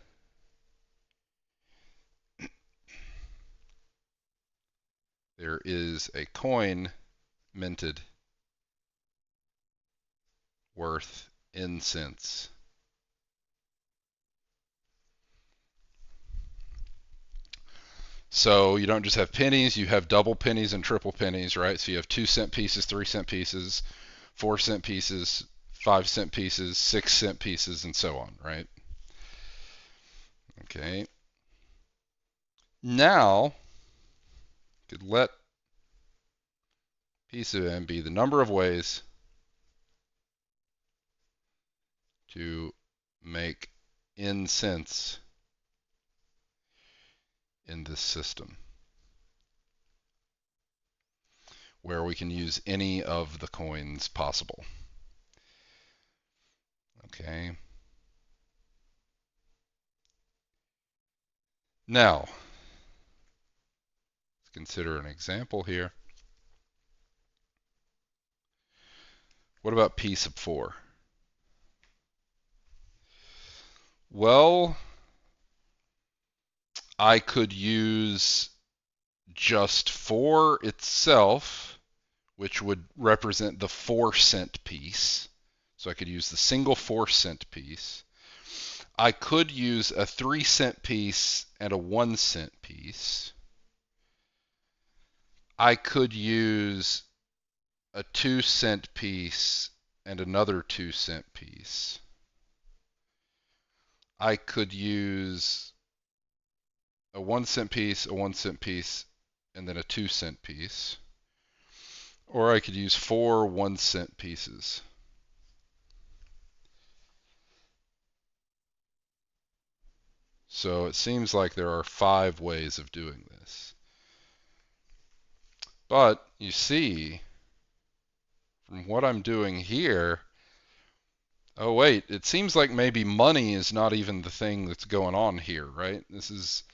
there is a coin minted worth n cents. So you don't just have pennies, you have double pennies and triple pennies, right? So you have 2-cent pieces, 3-cent pieces, 4-cent pieces, 5-cent pieces, 6-cent pieces, and so on, right? Okay. Now, could let P sub n be the number of ways to make n cents in this system, where we can use any of the coins possible. Okay. Now, let's consider an example here. What about P sub 4? Well, I could use just 4 itself, which would represent the 4-cent piece. So I could use the single 4-cent piece. I could use a 3-cent piece and a 1-cent piece. I could use a 2-cent piece and another 2-cent piece. I could use a 1-cent piece, a 1-cent piece, and then a 2-cent piece. Or I could use 4 1-cent pieces. So it seems like there are 5 ways of doing this. But you see, from what I'm doing here, oh wait, it seems like maybe money is not even the thing that's going on here, right? This is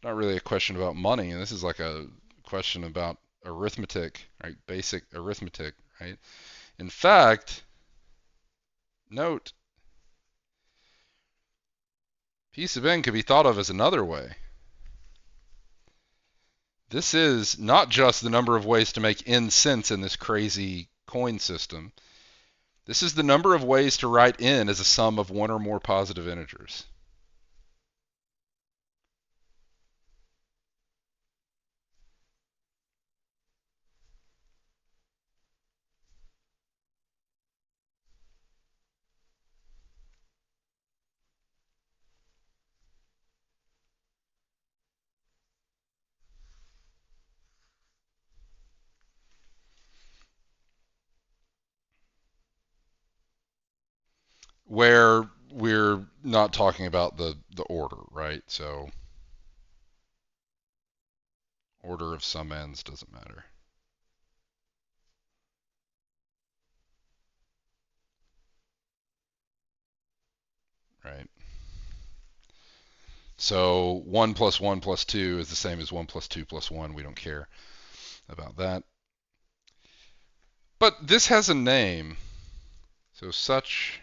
not really a question about money. This is like a question about arithmetic, right? Basic arithmetic, right? In fact, note, P sub n could be thought of as another way. This is not just the number of ways to make n cents in this crazy coin system. This is the number of ways to write n as a sum of one or more positive integers. Where we're not talking about the order, right? So order of some n's doesn't matter. right? So 1 plus 1 plus 2 is the same as 1 plus 2 plus 1. We don't care about that. But this has a name. So such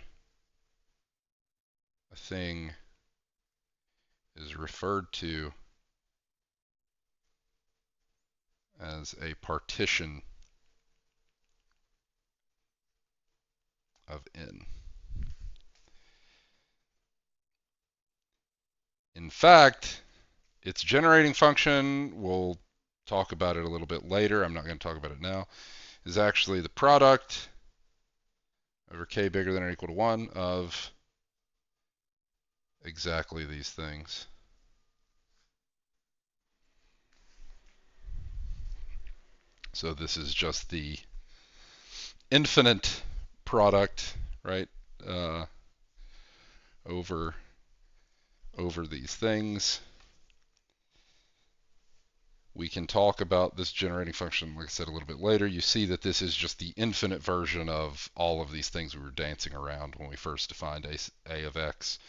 a thing is referred to as a partition of n. In fact, its generating function, we'll talk about it a little bit later, I'm not going to talk about it now, is actually the product over k bigger than or equal to 1 of exactly these things. So this is just the infinite product, right, uh, over these things. We can talk about this generating function, like I said, a little bit later. You see that this is just the infinite version of all of these things we were dancing around when we first defined a of x.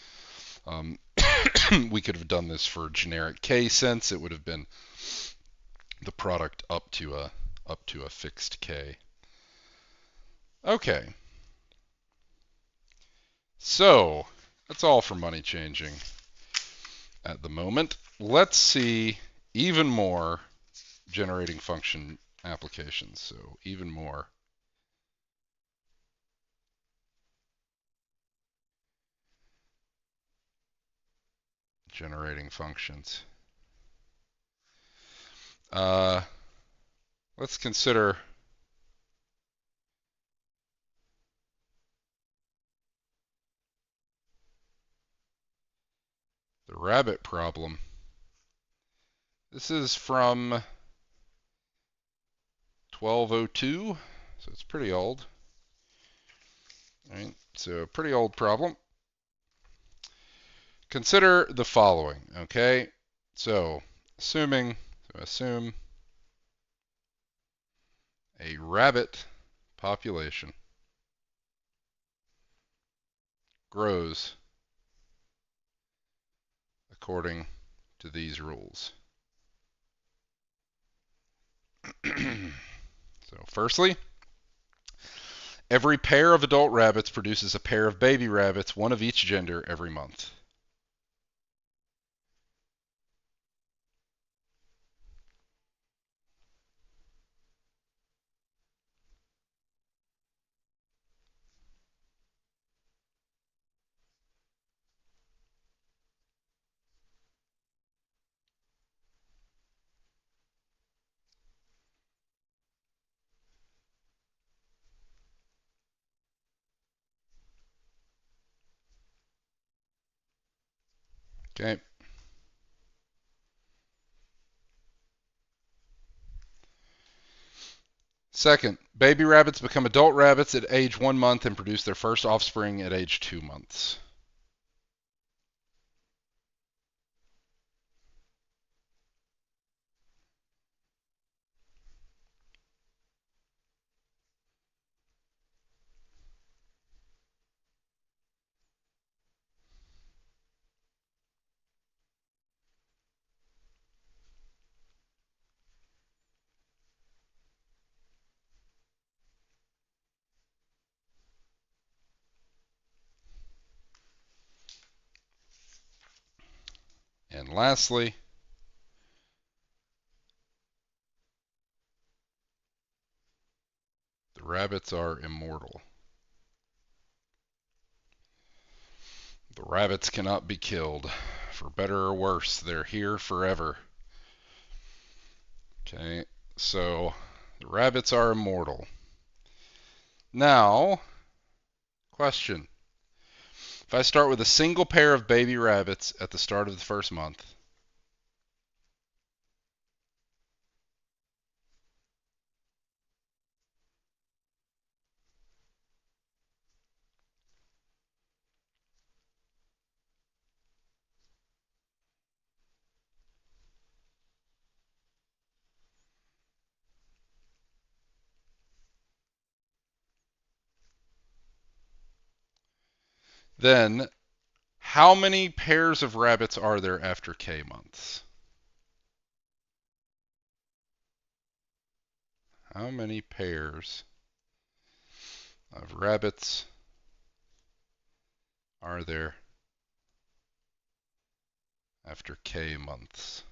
We could have done this for generic k sense. It would have been the product up to a fixed k. Okay. So that's all for money changing at the moment. Let's see even more generating function applications. So even more generating functions. Let's consider the rabbit problem. This is from 1202, so it's pretty old. Right? So a pretty old problem. Consider the following, okay? So assume a rabbit population grows according to these rules. So firstly, every pair of adult rabbits produces a pair of baby rabbits, one of each gender, every month. Okay. Second, baby rabbits become adult rabbits at age 1 month and produce their first offspring at age 2 months. And lastly, the rabbits are immortal. The rabbits cannot be killed. For better or worse, they're here forever. Okay, so the rabbits are immortal. Now, question. If I start with a single pair of baby rabbits at the start of the first month, then How many pairs of rabbits are there after K months? How many pairs of rabbits are there after K months?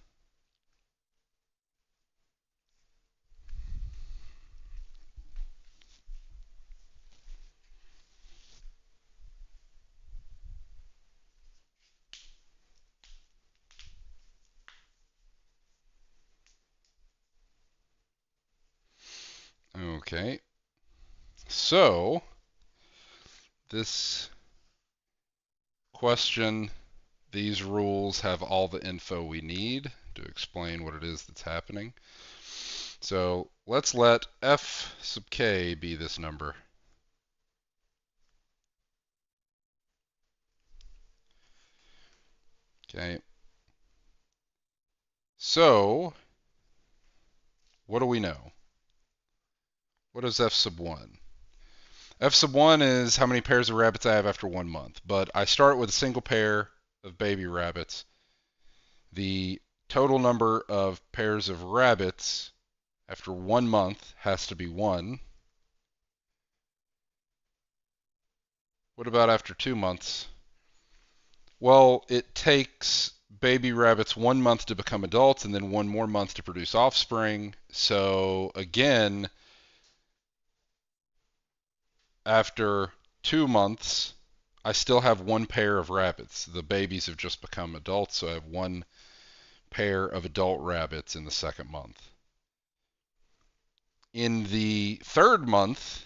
Okay, so this question, these rules have all the info we need to explain what it is that's happening. So let's let f sub k be this number. Okay, so what do we know? What is f sub 1? F sub 1 is how many pairs of rabbits I have after 1 month, but I start with a single pair of baby rabbits. The total number of pairs of rabbits after 1 month has to be 1. What about after 2 months? Well, it takes baby rabbits 1 month to become adults and then 1 more month to produce offspring. So again, after 2 months, I still have 1 pair of rabbits. The babies have just become adults, so I have 1 pair of adult rabbits in the 2nd month. In the 3rd month,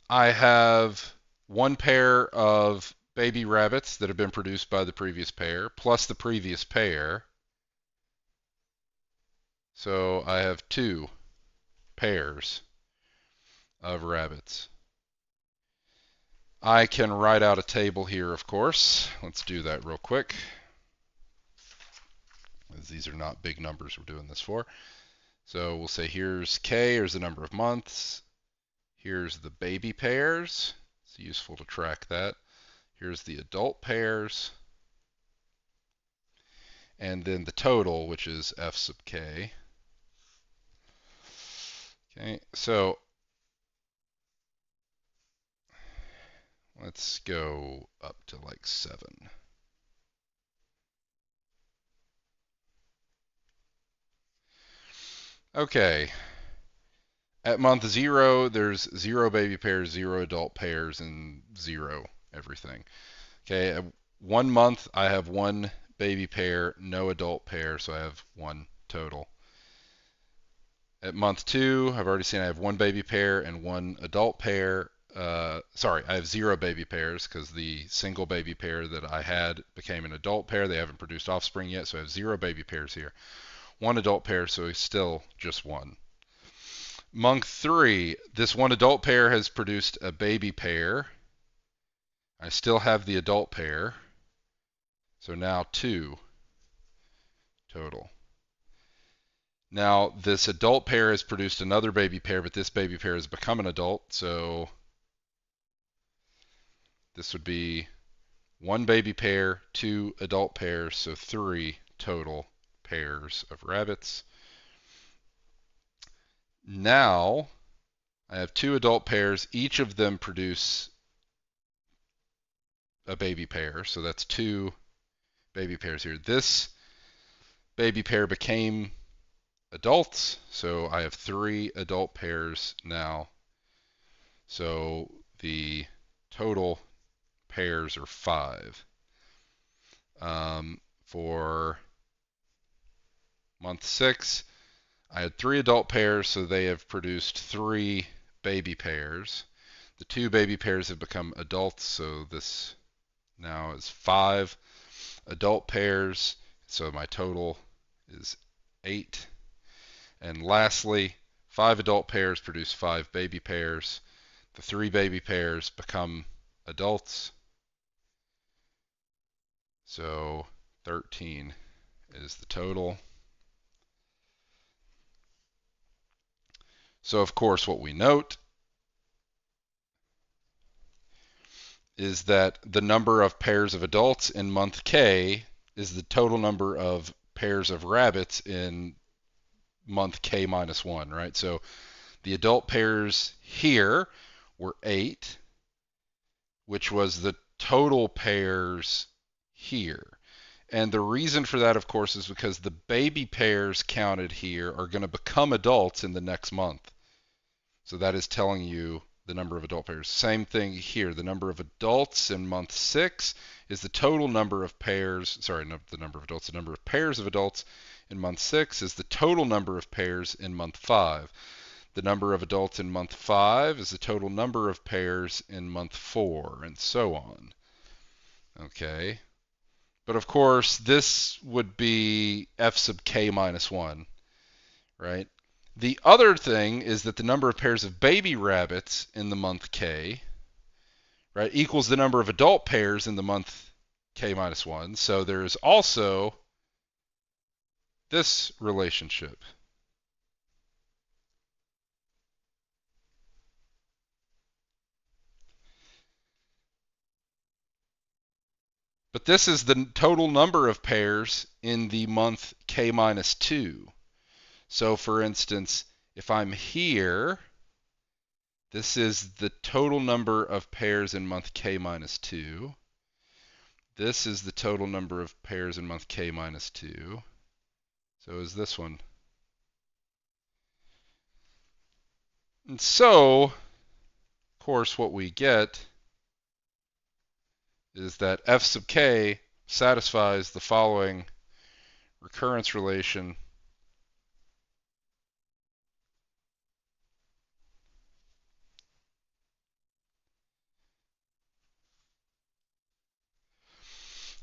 I have 1 pair of baby rabbits that have been produced by the previous pair, plus the previous pair. So I have 2 pairs of rabbits. I can write out a table here, of course. Let's do that real quick, as these are not big numbers we're doing this for. So we'll say here's K, here's the number of months. Here's the baby pairs. It's useful to track that. Here's the adult pairs. And then the total, which is F sub K. Okay, so let's go up to like 7. Okay. At month 0, there's 0 baby pairs, 0 adult pairs, and 0 everything. Okay, at 1 month, I have 1 baby pair, no adult pair, so I have 1 total. At month 2, I've already seen I have 1 baby pair and 1 adult pair. Sorry, I have 0 baby pairs because the single baby pair that I had became an adult pair. They haven't produced offspring yet, so I have 0 baby pairs here. 1 adult pair, so still just 1. Month 3, this 1 adult pair has produced a baby pair. I still have the adult pair, so now 2 total. Now, this adult pair has produced another baby pair, but this baby pair has become an adult, so this would be 1 baby pair, 2 adult pairs, so 3 total pairs of rabbits. Now, I have 2 adult pairs. Each of them produce a baby pair, so that's 2 baby pairs here. This baby pair became adults, so I have 3 adult pairs now. So the total pairs are 5. For month 6, I had 3 adult pairs, so they have produced 3 baby pairs. The 2 baby pairs have become adults, so this now is 5 adult pairs, so my total is 8. And lastly, 5 adult pairs produce 5 baby pairs. The 3 baby pairs become adults, so 13 is the total. So of course what we note is that the number of pairs of adults in month K is the total number of pairs of rabbits in month K minus 1, right? So the adult pairs here were 8, which was the total pairs here. And the reason for that, of course, is because the baby pairs counted here are going to become adults in the next month. So that is telling you the number of adult pairs. Same thing here. The number of adults in month 6 is the total number of pairs. Sorry, not the number of adults. The number of pairs of adults in month 6 is the total number of pairs in month 5. The number of adults in month 5 is the total number of pairs in month 4, and so on. Okay. But of course, this would be f sub k minus 1, right? The other thing is that the number of pairs of baby rabbits in the month K, right, equals the number of adult pairs in the month K minus 1. So there is also this relationship. But this is the total number of pairs in the month K minus 2. So for instance, if I'm here, this is the total number of pairs in month K minus 2. This is the total number of pairs in month K minus 2. So is this one. And so, of course, what we get is that f sub k satisfies the following recurrence relation .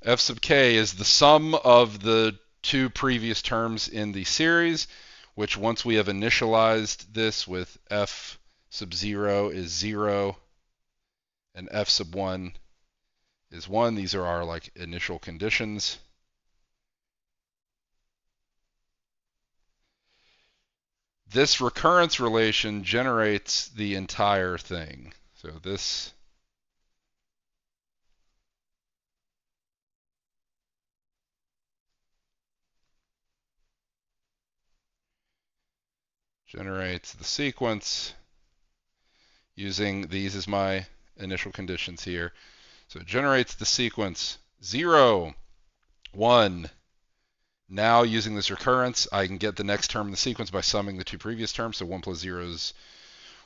F sub k is the sum of the two previous terms in the series, which once we have initialized this with f sub 0 is 0 and f sub 1 is 1. These are our like initial conditions. This recurrence relation generates the entire thing. So this generates the sequence using these as my initial conditions here. So it generates the sequence 0, 1. Now using this recurrence, I can get the next term in the sequence by summing the two previous terms. So 1 plus 0 is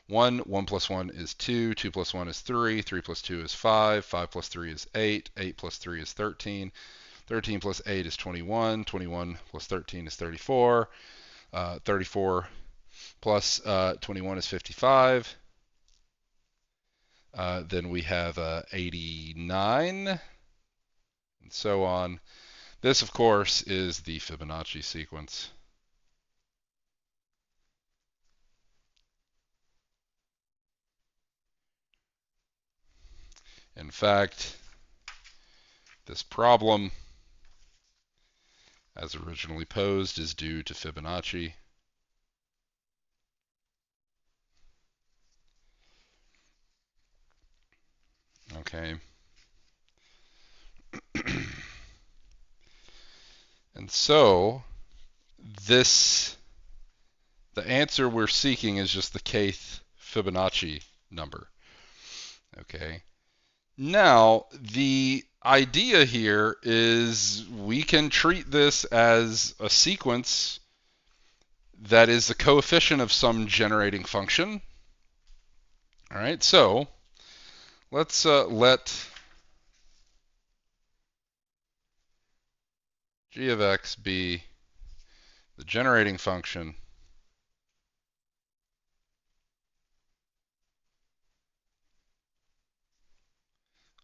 1, 1 plus 1 is 2, 2 plus 1 is 3, 3 plus 2 is 5, 5 plus 3 is 8, 8 plus 3 is 13, 13 plus 8 is 21, 21 plus 13 is 34, 34 plus 21 is 55. Then we have 89, and so on. This, of course, is the Fibonacci sequence. In fact, this problem, as originally posed, is due to Fibonacci. Okay. And so the answer we're seeking is just the kth Fibonacci number. Okay. Now, the idea here is we can treat this as a sequence that is the coefficient of some generating function. All right, so let's let g of x be the generating function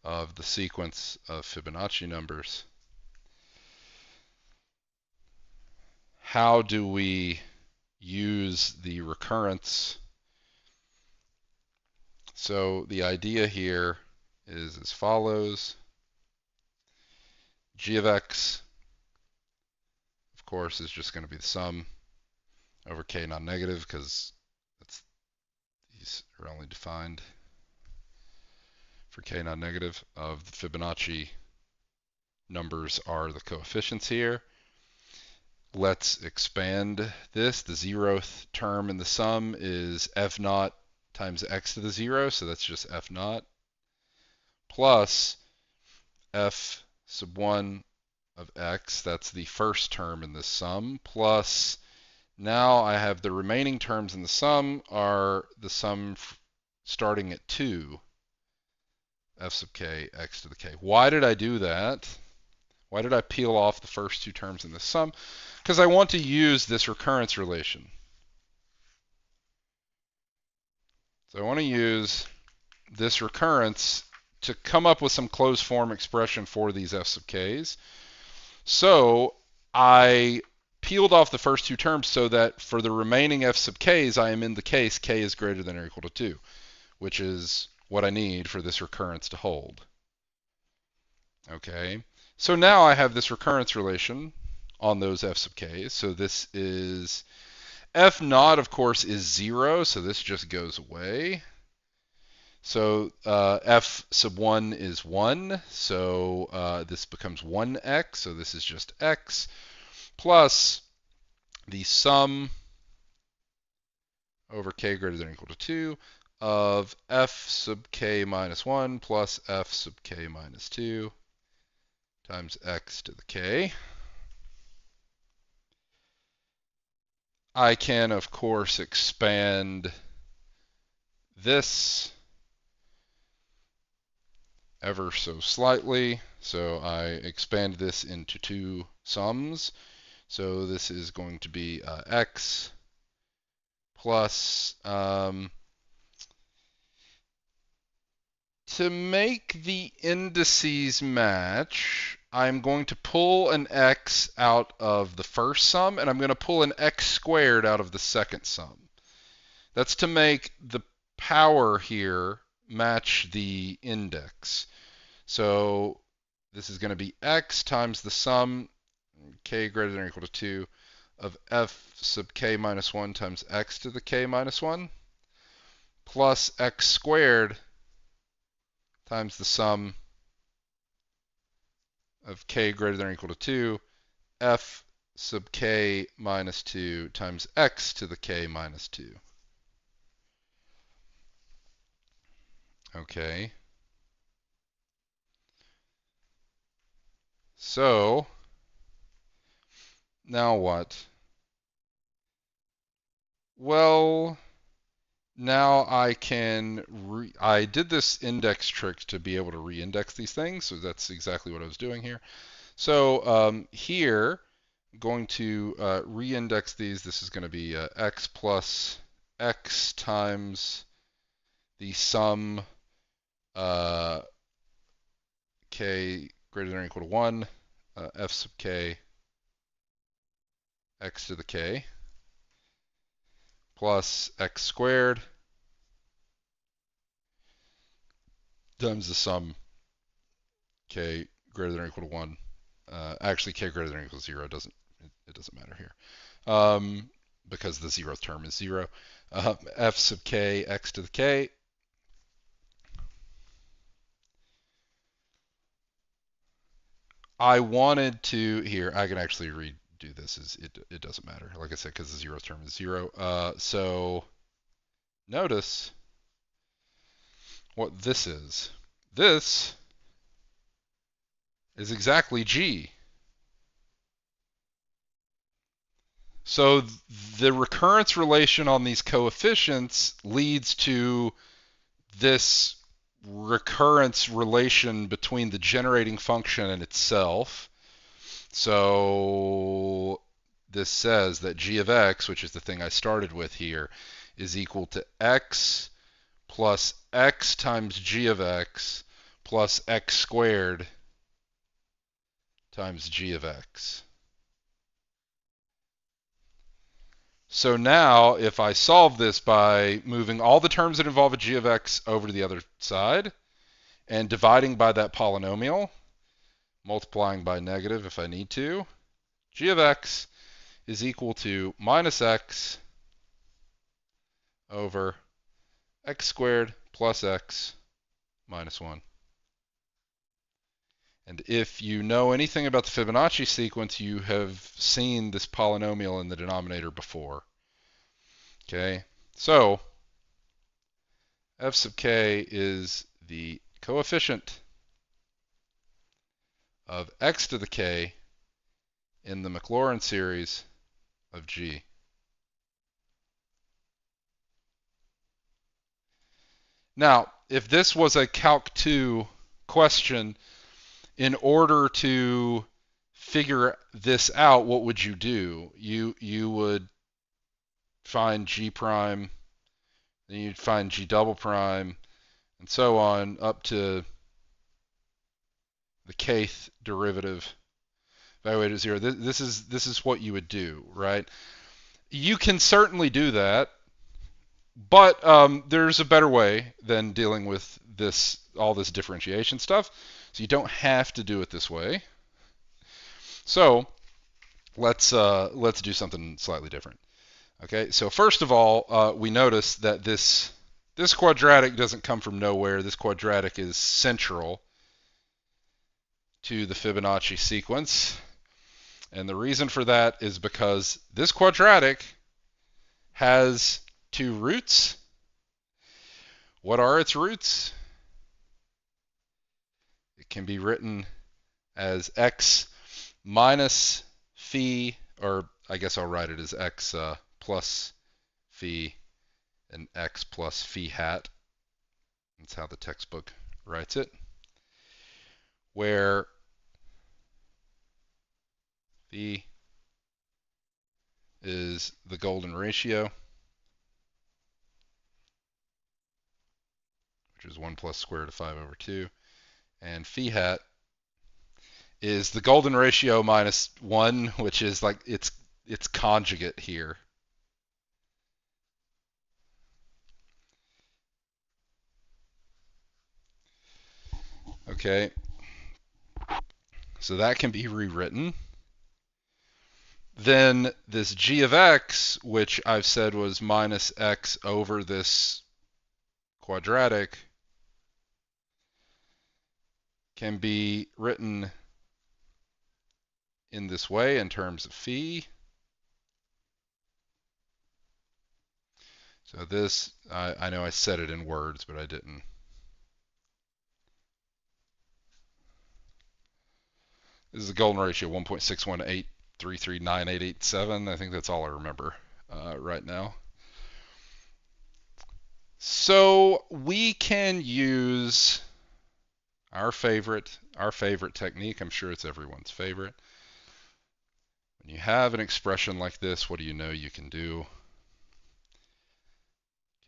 of the sequence of Fibonacci numbers. How do we use the recurrence? So the idea here is as follows. G of x, of course, is just going to be the sum over k non-negative because these are only defined for k non-negative of the Fibonacci numbers are the coefficients here. Let's expand this. The 0th term in the sum is f naught times x to the 0, so that's just f naught, plus f sub 1 of x, that's the first term in the sum, plus now I have the remaining terms in the sum are the sum starting at 2, f sub k, x to the k. Why did I do that? Why did I peel off the first two terms in the sum? Because I want to use this recurrence relation. So I want to use this recurrence to come up with some closed form expression for these f sub k's. So I peeled off the first two terms so that for the remaining f sub k's, I am in the case k is greater than or equal to 2, which is what I need for this recurrence to hold. Okay, so now I have this recurrence relation on those f sub k's. So this is f naught, of course, is 0, so this just goes away. So f sub 1 is 1, so this becomes 1x, so this is just x, plus the sum over k greater than or equal to 2 of f sub k minus 1 plus f sub k minus 2 times x to the k. I can, of course, expand this ever so slightly. So I expand this into two sums. So this is going to be x plus, to make the indices match, I'm going to pull an x out of the first sum, and I'm going to pull an x squared out of the second sum. That's to make the power here match the index. So this is going to be x times the sum, k greater than or equal to 2, of f sub k minus 1 times x to the k minus 1, plus x squared times the sum of k greater than or equal to 2, f sub k minus 2 times x to the k minus 2. Okay. So, now what? Well, now I can, I did this index trick to be able to re-index these things, so that's exactly what I was doing here. So here, I'm going to re-index these. This is going to be x plus x times the sum k greater than or equal to 1, f sub k x to the k, plus x squared times the sum k greater than or equal to 1. Actually, k greater than or equal to 0 doesn't, it doesn't matter here, because the 0th term is 0. F sub k x to the k. I wanted to, here, I can actually redo this, it doesn't matter, like I said, because the 0th term is 0. So notice what this is. This is exactly g. So the recurrence relation on these coefficients leads to this recurrence relation between the generating function and itself. So this says that g of x, which is the thing I started with here, is equal to x plus x times g of x plus x squared times g of x. So now, if I solve this by moving all the terms that involve a g of x over to the other side and dividing by that polynomial, multiplying by negative if I need to, g of x is equal to minus x over x squared plus x minus 1. And if you know anything about the Fibonacci sequence, you have seen this polynomial in the denominator before. Okay, so f sub k is the coefficient of x to the k in the Maclaurin series of G. Now, if this was a Calc 2 question, in order to figure this out, what would you do? You would find G prime, then you'd find G double prime, and so on up to the kth derivative evaluated at 0. This is what you would do, right? You can certainly do that, but there's a better way than dealing with all this differentiation stuff. So you don't have to do it this way. So let's do something slightly different. Okay, so first of all, we notice that this quadratic doesn't come from nowhere. This quadratic is central to the Fibonacci sequence. And the reason for that is because this quadratic has two roots. What are its roots? It can be written as x minus phi, or I guess I'll write it as x plus phi and x plus phi hat. That's how the textbook writes it. Where phi is the golden ratio, which is 1 plus square root of 5 over 2, and phi hat is the golden ratio minus 1, which is like its conjugate here. Okay, so that can be rewritten. Then this g of x, which I've said was minus x over this quadratic, can be written in this way in terms of phi. So this, I know I said it in words, but I didn't. This is the golden ratio, 1.618339887. I think that's all I remember right now. So we can use our favorite technique. I'm sure it's everyone's favorite. When you have an expression like this, what do you know you can do?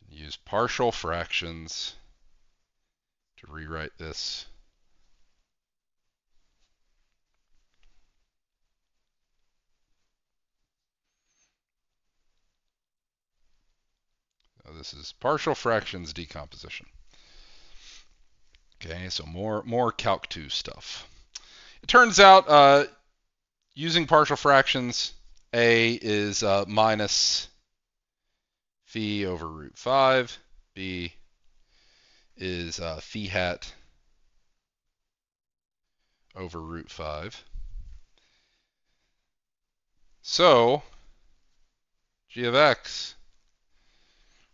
You can use partial fractions to rewrite this. So this is partial fractions decomposition. Okay, so more Calc 2 stuff. It turns out using partial fractions, a is minus phi over root 5. B is phi hat over root 5. So g of x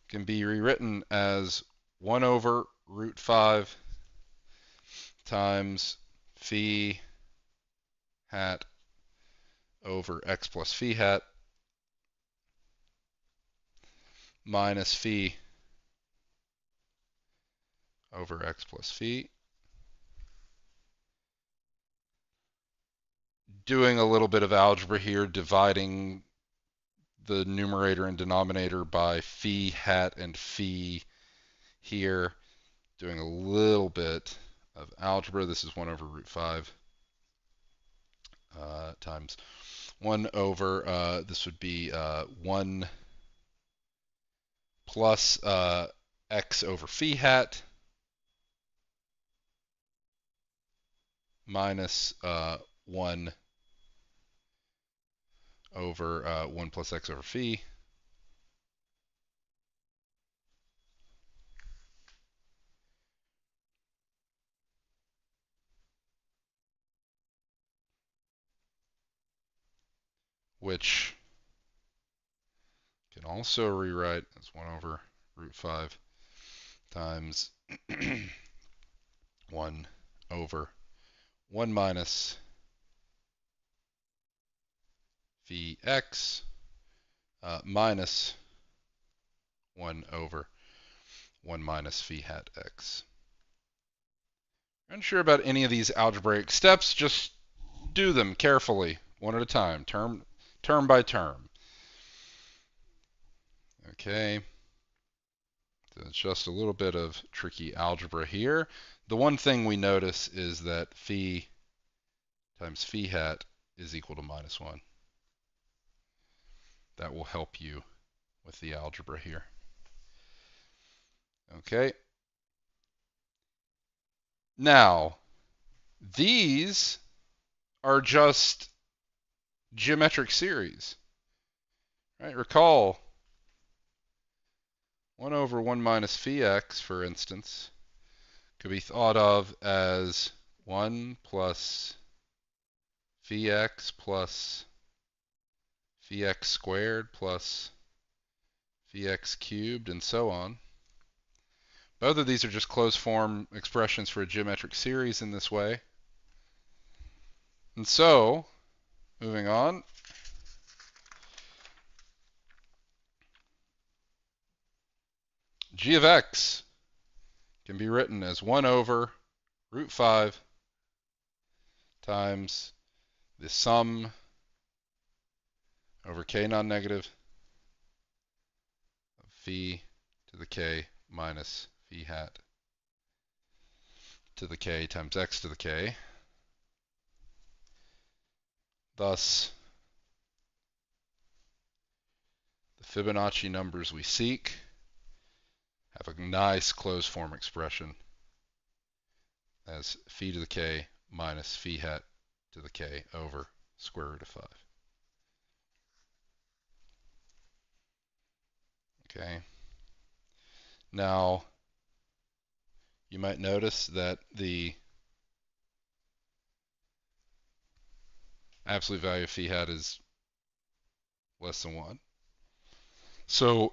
can be rewritten as 1 over root 5 times phi hat over x plus phi hat minus phi over x plus phi. Doing a little bit of algebra here, dividing the numerator and denominator by phi hat and phi here. Doing a little bit of algebra. This is 1 over root 5 times 1 over, this would be 1 plus x over phi hat minus 1 over 1 plus x over phi. which can also rewrite as 1 over root 5 times 1 over 1 minus phi x minus 1 over 1 minus phi hat x. Unsure about any of these algebraic steps, just do them carefully, one at a time, term by term. Okay, so it's just a little bit of tricky algebra here. The one thing we notice is that phi times phi hat is equal to minus 1. That will help you with the algebra here. Okay. Now, these are just geometric series. Right? Recall 1 over 1 minus phi x, for instance, could be thought of as 1 plus phi x plus phi x squared plus phi x cubed, and so on. Both of these are just closed form expressions for a geometric series in this way. And so, moving on, g of x can be written as 1 over root 5 times the sum over k non-negative of phi to the k minus phi hat to the k times x to the k. Thus, the Fibonacci numbers we seek have a nice closed form expression as phi to the k minus phi hat to the k over square root of 5. Okay. Now, you might notice that the absolute value of phi hat is less than 1. So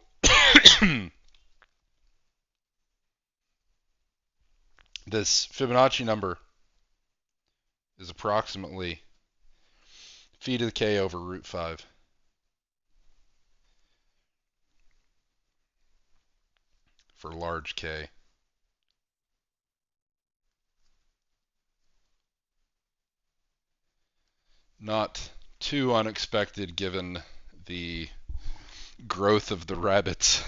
this Fibonacci number is approximately phi to the k over root 5. For large K. Not too unexpected given the growth of the rabbits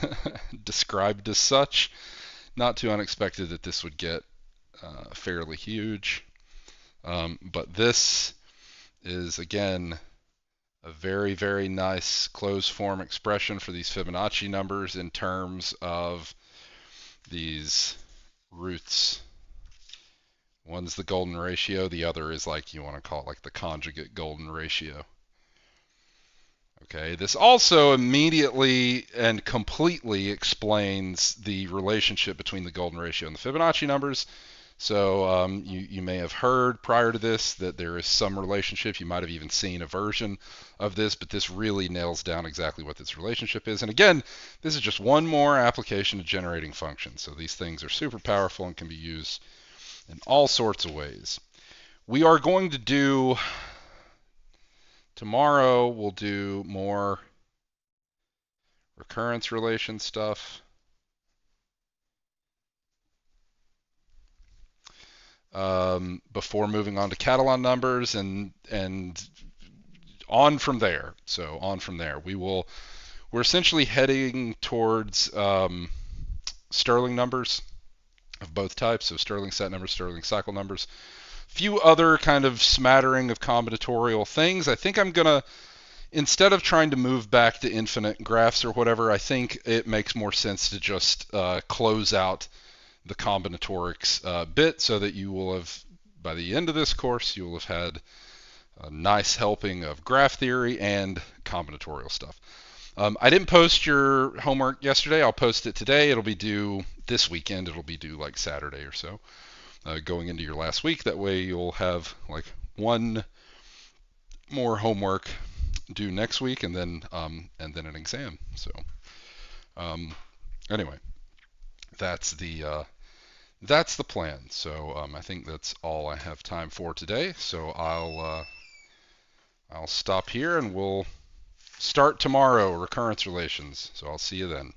described as such. Not too unexpected that this would get fairly huge. But this is, again, a very, very nice closed form expression for these Fibonacci numbers in terms of these roots. One's the golden ratio, the other is like, you want to call it like the conjugate golden ratio. Okay, this also immediately and completely explains the relationship between the golden ratio and the Fibonacci numbers. So you may have heard prior to this that there is some relationship. You might have even seen a version of this, but this really nails down exactly what this relationship is. And again, this is just one more application of generating functions. So these things are super powerful and can be used in all sorts of ways. We are going to do, tomorrow we'll do more recurrence relation stuff. Before moving on to Catalan numbers and on from there. So on from there, we're essentially heading towards Stirling numbers of both types, so Stirling set numbers, Stirling cycle numbers. Few other kind of smattering of combinatorial things. I think I'm gonna, instead of trying to move back to infinite graphs or whatever, I think it makes more sense to just close out the combinatorics bit, so that you will have, by the end of this course, you will have had a nice helping of graph theory and combinatorial stuff. I didn't post your homework yesterday. I'll post it today. It'll be due this weekend. It'll be due like Saturday or so, going into your last week. That way you'll have like one more homework due next week, and then an exam. So anyway, that's the plan. So I think that's all I have time for today. So I'll stop here and we'll start tomorrow, recurrence relations. So I'll see you then.